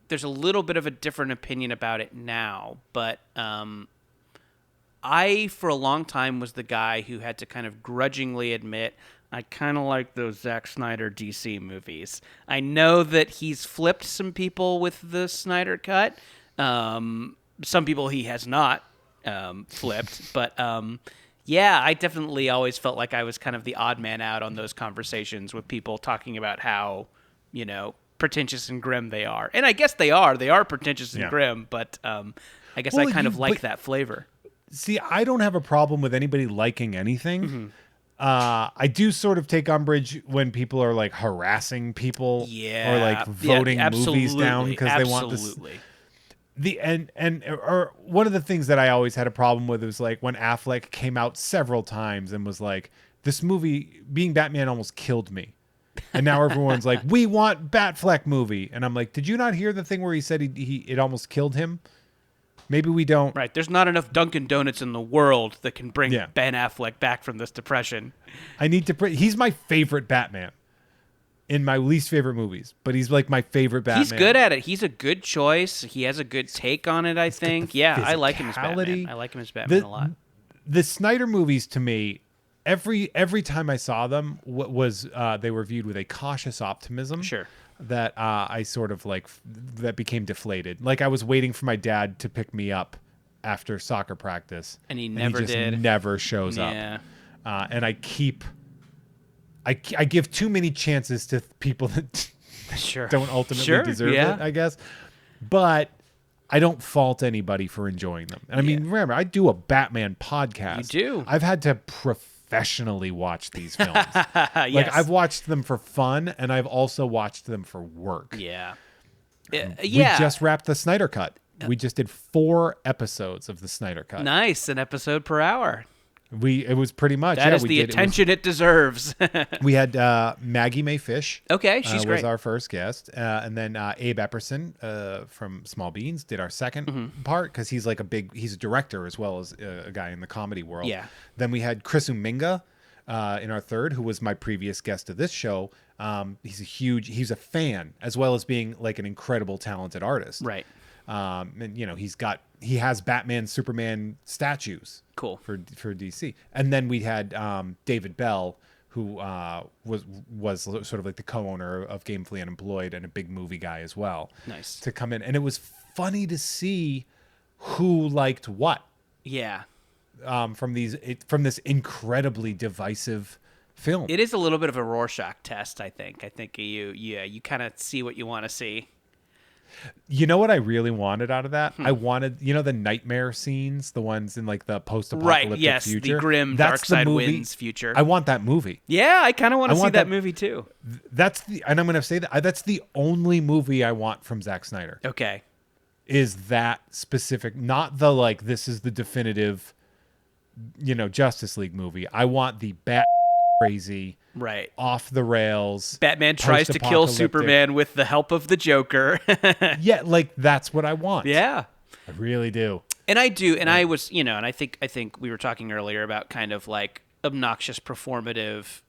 there's a little bit of a different opinion about it now, but I for a long time was the guy who had to kind of grudgingly admit I kind of like those Zack Snyder DC movies. I know that he's flipped some people with the Snyder cut. Some people he has not flipped, but yeah, I definitely always felt like I was kind of the odd man out on those conversations with people talking about how, pretentious and grim they are. And I guess they are. They are pretentious and Yeah. grim, but I guess I Well, kind you of like but that flavor. see, I don't have a problem with anybody liking anything. I do sort of take umbrage when people are like harassing people or like Yeah. Yeah, voting movies down absolutely. because they want this. Absolutely. Or one of the things that I always had a problem with was like when Affleck came out several times and was like, this movie being Batman almost killed me. And now everyone's like, we want Batfleck movie. And I'm like, did you not hear the thing where he said it almost killed him? Maybe we don't. Right. There's not enough Dunkin' Donuts in the world that can bring Yeah. Ben Affleck back from this depression. I need to he's my favorite Batman in my least favorite movies, but he's like my favorite Batman. He's good at it. He's a good choice. He has a good take on it, I think. Yeah, I like him as Batman. physicality. I like him as Batman a lot. The Snyder movies, to me, every time I saw them, they were viewed with a cautious optimism. Sure. That I sort of like that became deflated. Like I was waiting for my dad to pick me up after soccer practice, And he never just did. never shows Yeah. up. And I give too many chances to people that Sure. don't ultimately Sure, deserve yeah. it, I guess. But I don't fault anybody for enjoying them. And I mean, remember, I do a Batman podcast. You do. I've had to professionally watch these films. Yes. Like I've watched them for fun, and I've also watched them for work. Yeah. We Yeah. just wrapped the Snyder Cut. We just did 4 episodes of the Snyder Cut. Nice. An episode per hour. It was pretty much That is we the did- attention it deserves. We had Maggie May Fish. Okay, she's was great. our first guest, and then Abe Epperson from Small Beans did our second Mm-hmm. part because he's a director as well as a guy in the comedy world. Yeah. Then we had Chris Uminga in our third, who was my previous guest of this show. He's a fan as well as being like an incredible talented artist. Right. And he has Batman, Superman statues. Cool. For DC. And then we had David Bell, who was sort of like the co-owner of Gamefully Unemployed and a big movie guy as well. Nice. To come in, and it was funny to see who liked what Yeah. from this incredibly divisive film. It is a little bit of a Rorschach test, I think. I think you kind of see what you want to see. You know what I really wanted out of that? I wanted, the nightmare scenes, the ones in like the post-apocalyptic Right, yes, future. the grim That's Dark Side the movie. Wins future. I want that movie. Yeah, I kind of want I to see want that that- movie too. And I'm going to say that's the only movie I want from Zack Snyder. Okay. Is that specific, not the like this is the definitive Justice League movie. I want the crazy, Right. off the rails Batman tries to kill post-apocalyptic- Superman with the help of the Joker. Yeah, like that's what I want. Yeah. I really do. And I do, and I was, and I think we were talking earlier about kind of like obnoxious performative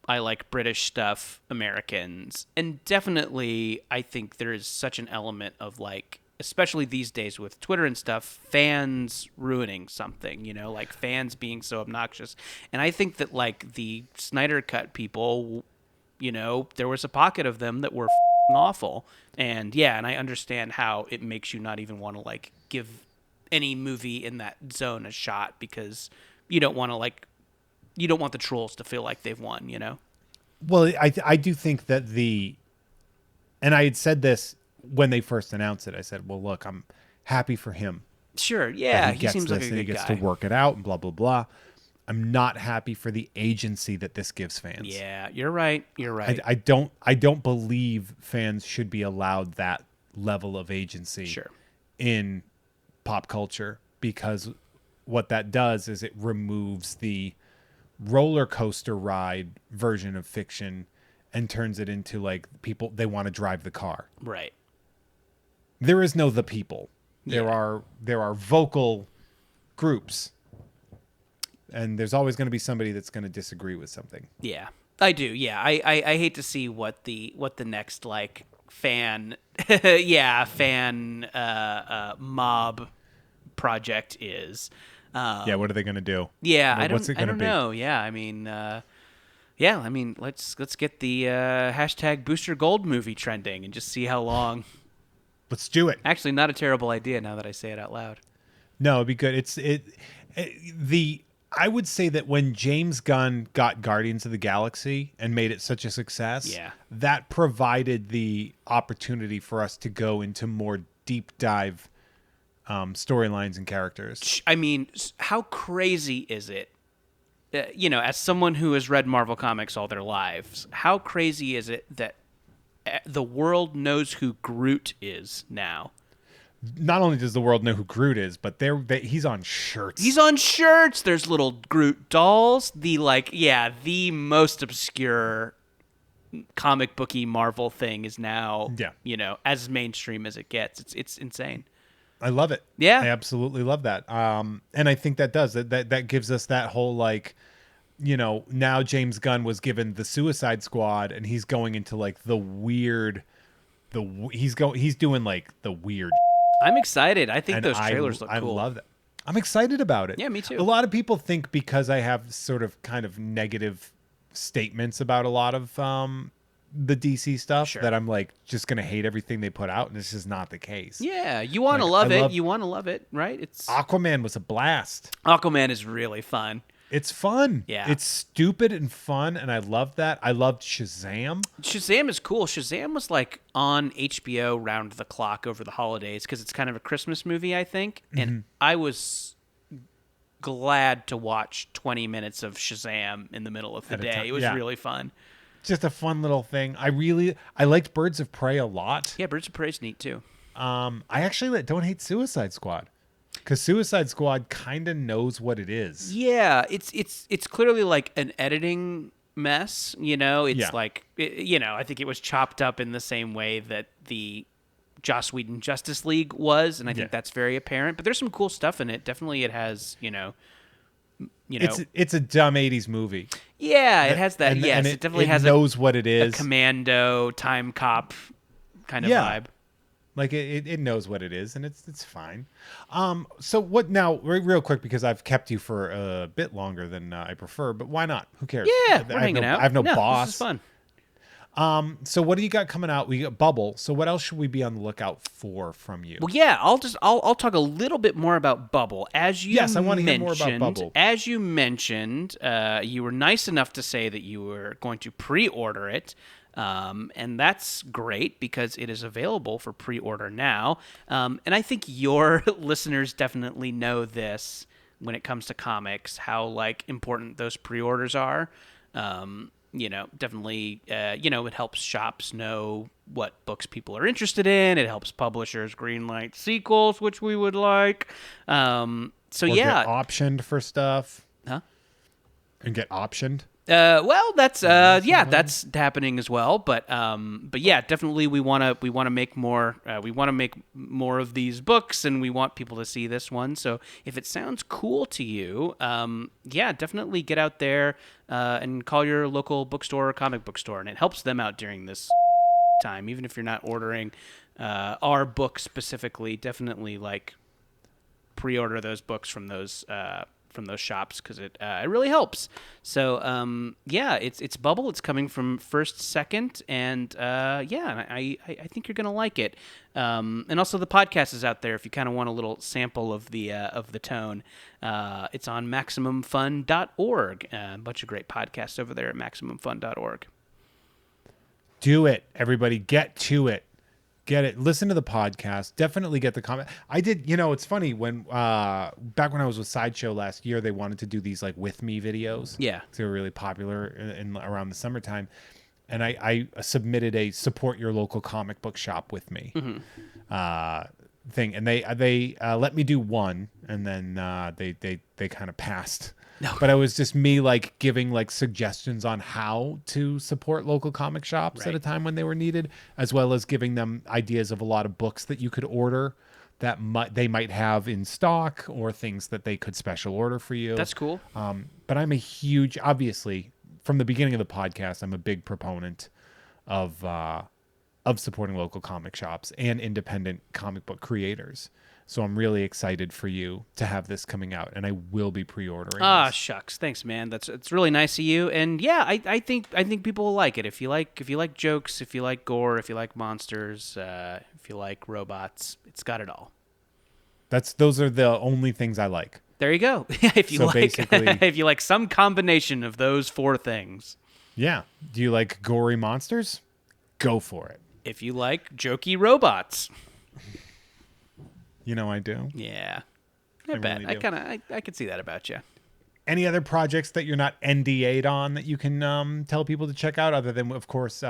I like British stuff, Americans. And definitely I think there is such an element of like, especially these days with Twitter and stuff, fans ruining something, like fans being so obnoxious. And I think that like the Snyder Cut people, there was a pocket of them that were awful. And yeah, and I understand how it makes you not even want to like give any movie in that zone a shot because you don't want the trolls to feel like they've won, Well, I do think that and I had said this when they first announced it. I said, well, look, I'm happy for him. Sure, yeah, that he gets seems like a this good and he gets guy. to work it out and blah, blah, blah. I'm not happy for the agency that this gives fans. Yeah, you're right. You're right. I don't believe fans should be allowed that level of agency Sure. in pop culture, because what that does is it removes the roller coaster ride version of fiction and turns it into like people, they want to drive the car. Right. There is no the people. There are vocal groups, and there's always going to be somebody that's going to disagree with something. Yeah, I do. Yeah, I hate to see what the next like fan mob project is. Yeah, what are they going to do? Yeah, What's it I going to don't be? know. Yeah, I mean, let's get the hashtag Booster Gold movie trending and just see how long. Let's do it. Actually, not a terrible idea now that I say it out loud. No, it'd be good. I would say that when James Gunn got Guardians of the Galaxy and made it such a success, that provided the opportunity for us to go into more deep dive storylines and characters. I mean, how crazy is it? As someone who has read Marvel Comics all their lives, how crazy is it that the world knows who Groot is now? Not only does the world know who Groot is, but he's on shirts. He's on shirts. There's little Groot dolls. The most obscure comic booky Marvel thing is now, as mainstream as it gets. It's insane. I love it. Yeah, I absolutely love that. And I think that gives us that whole now James Gunn was given the Suicide Squad, and he's going into like the weird, he's doing like the weird. I'm excited. I think those trailers look cool. I love that. I'm excited about it. Yeah, me too. A lot of people think because I have sort of kind of negative statements about a lot of the DC stuff that I'm like just gonna hate everything they put out, and this is not the case. Yeah, you want to love it. You want to love it, right? Aquaman was a blast. Aquaman is really fun. It's fun. Yeah. It's stupid and fun, and I love that. I loved Shazam. Shazam is cool. Shazam was like on HBO round the clock over the holidays because it's kind of a Christmas movie, I think. And I was glad to watch 20 minutes of Shazam in the middle of the day. It was really fun. Just a fun little thing. I liked Birds of Prey a lot. Yeah, Birds of Prey's neat too. I actually don't hate Suicide Squad. Because Suicide Squad kind of knows what it is. Yeah, it's clearly like an editing mess. It's like I think it was chopped up in the same way that the Joss Whedon Justice League was, and I think that's very apparent. But there's some cool stuff in it. Definitely, it has It's a dumb '80s movie. Yeah, it has that. Yes, it definitely has. Knows what it is. A commando time cop kind of vibe. Like it knows what it is, and it's fine. So what now? Real quick, because I've kept you for a bit longer than I prefer, but why not? Who cares? Yeah, we're hanging out. I have no boss. This is fun. So what do you got coming out? We got Bubble. So what else should we be on the lookout for from you? Well, yeah, I'll talk a little bit more about Bubble. As you I want to hear more about Bubble. As you mentioned, you were nice enough to say that you were going to pre-order it. And that's great because it is available for pre-order now. And I think your listeners definitely know this when it comes to comics, how like important those pre-orders are. Definitely, it helps shops know what books people are interested in. It helps publishers greenlight sequels, which we would like. Get optioned for stuff. Huh? And get optioned. Well, that's that's happening as well. But yeah, definitely we want to make more. We want to make more of these books, and we want people to see this one. So if it sounds cool to you, definitely get out there and call your local bookstore or comic book store, and it helps them out during this time. Even if you're not ordering our book specifically, definitely like pre-order those books from those shops because it really helps. So it's Bubble. It's coming from First Second, and I think you're gonna like it. And also the podcast is out there if you kind of want a little sample of the tone. It's on MaximumFun.org. A bunch of great podcasts over there at MaximumFun.org. Do it, everybody. Get to it. Get it. Listen to the podcast. Definitely get the comment. I did. It's funny when back when I was with Sideshow last year, they wanted to do these like with me videos. Yeah, they were really popular in around the summertime, and I submitted a support your local comic book shop with me thing, and they let me do one, and then they kind of passed No. but it was just me like giving like suggestions on how to support local comic shops at Right. a time when they were needed, as well as giving them ideas of a lot of books that you could order that they might have in stock, or things that they could special order for you. That's cool. But I'm a huge, obviously, from the beginning of the podcast, I'm a big proponent of supporting local comic shops and independent comic book creators. So I'm really excited for you to have this coming out, and I will be pre-ordering. Ah, this. shucks. Thanks, man. It's really nice of you. And yeah, I think people will like it. If you like jokes, if you like gore, if you like monsters, if you like robots, it's got it all. Those are the only things I like. There you go. If you So like basically- if you like some combination of those 4 things. Yeah. Do you like gory monsters? Go for it. If you like jokey robots. You know I do. Yeah. I I bet. really do. I could see that about you. Any other projects that you're not NDA'd on that you can tell people to check out, other than, of course,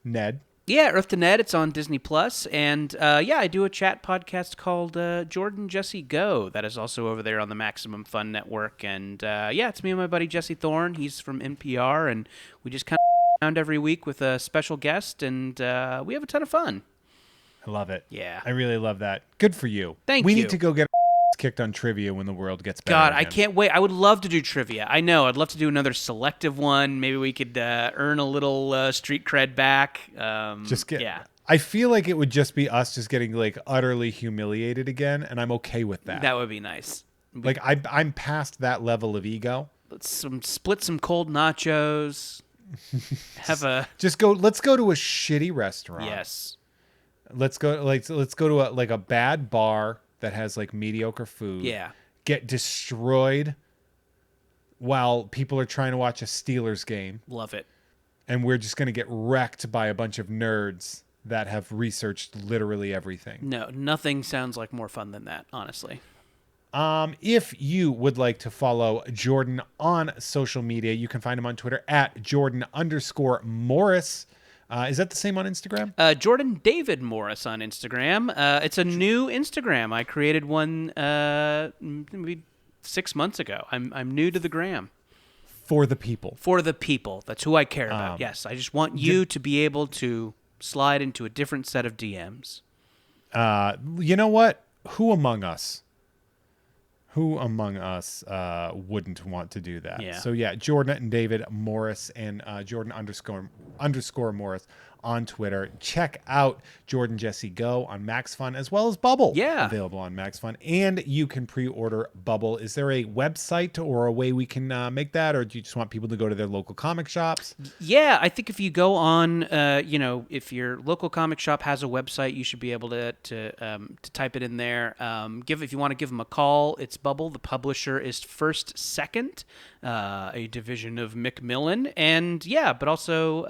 Ned? Yeah, Earth to Ned. It's on Disney Plus, and I do a chat podcast called Jordan Jesse Go. That is also over there on the Maximum Fun Network. And it's me and my buddy Jesse Thorne. He's from NPR, and we just kind of around every week with a special guest, and we have a ton of fun. I love it. Yeah. I really love that. Good for you. Thank we you. need to go get kicked on trivia when the world gets better. God, I again. can't wait. I would love to do trivia. I know. I'd love to do another selective one. Maybe we could earn a little street cred back. Yeah. I feel like it would just be us just getting like utterly humiliated again, and I'm okay with that. That would be nice. Like I'm past that level of ego. Let's split some cold nachos. Have a Just go. Let's go to a shitty restaurant. yes. Let's go to a bad bar that has like mediocre food. Yeah. Get destroyed while people are trying to watch a Steelers game, Love it. and we're just gonna get wrecked by a bunch of nerds that have researched literally everything. No, nothing sounds like more fun than that, honestly. If you would like to follow Jordan on social media, you can find him on Twitter at Jordan_Morris. Is that the same on Instagram? Jordan David Morris on Instagram. It's a new Instagram. I created one maybe 6 months ago. I'm new to the gram. For the people. For the people. That's who I care about. Yes, I just want you to be able to slide into a different set of DMs. You know what? Who among us wouldn't want to do that? Yeah. So yeah, Jordan and David Morris, and Jordan underscore Morris on Twitter. Check out Jordan Jesse Go on Max Fun, as well as Bubble. Yeah. Available on Max Fun. And you can pre-order Bubble. Is there a website or a way we can make that? Or do you just want people to go to their local comic shops? Yeah, I think if you go on, if your local comic shop has a website, you should be able to type it in there. If you want to give them a call, it's Bubble. The publisher is First Second, a division of Macmillan, and but also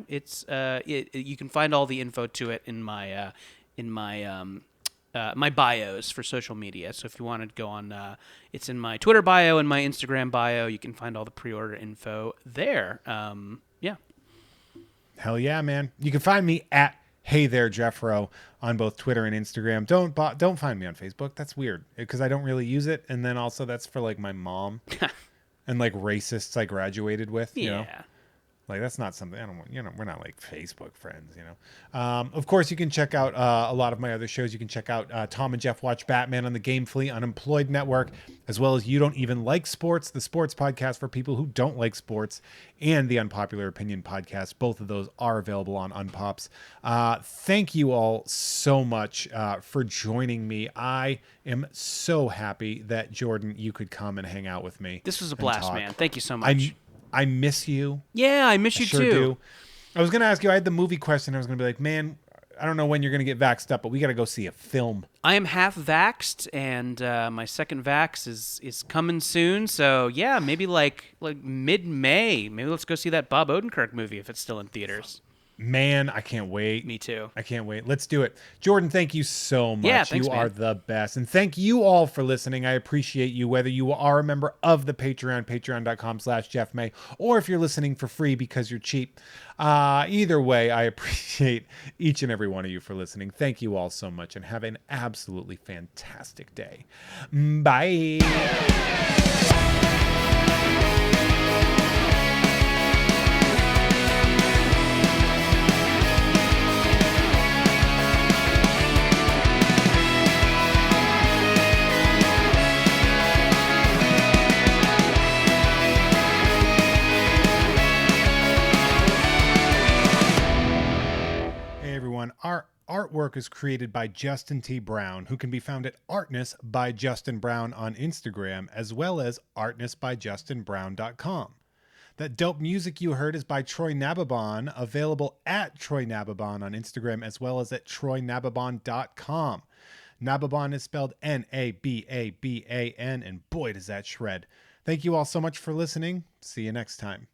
it's you can find all the info to it in my my bios for social media. So if you want to go on, it's in my Twitter bio and my Instagram bio. You can find all the pre-order info there. Hell yeah, man. You can find me at Hey There Jeffro on both Twitter and Instagram. Don't find me on Facebook. That's weird because I don't really use it. And then also that's for like my mom and like racists I graduated with, you know? Yeah. Like that's not something I don't want. We're not like Facebook friends. Of course, you can check out a lot of my other shows. You can check out Tom and Jeff Watch Batman on the Game Fleet Unemployed Network, as well as You Don't Even Like Sports, the sports podcast for people who don't like sports, and the Unpopular Opinion podcast. Both of those are available on Unpops. Thank you all so much for joining me. I am so happy that Jordan, you could come and hang out with me. This was a and blast, talk. man. Thank you so much. I miss you. Yeah, I miss you Sure too. do. I was going to ask you, I had the movie question. I was going to be like, man, I don't know when you're going to get vaxxed up, but we got to go see a film. I am half vaxxed, and my second vax is coming soon. So yeah, maybe like mid-May. Maybe let's go see that Bob Odenkirk movie if it's still in theaters. Man, I can't wait. Me too. I can't wait. Let's do it. Jordan, thank you so much. Yeah, thanks, you man. are the best. And thank you all for listening. I appreciate you, whether you are a member of the Patreon, patreon.com/JeffMay, or if you're listening for free because you're cheap. Either way, I appreciate each and every one of you for listening. Thank you all so much, and have an absolutely fantastic day. Bye. artwork is created by Justin T. Brown, who can be found at Artness by Justin Brown on Instagram, as well as artnessbyjustinbrown.com. That dope music you heard is by Troy Nababon, available at Troy Nababon on Instagram, as well as at troynababon.com. Nababon is spelled Nababan, and boy, does that shred. Thank you all so much for listening. See you next time.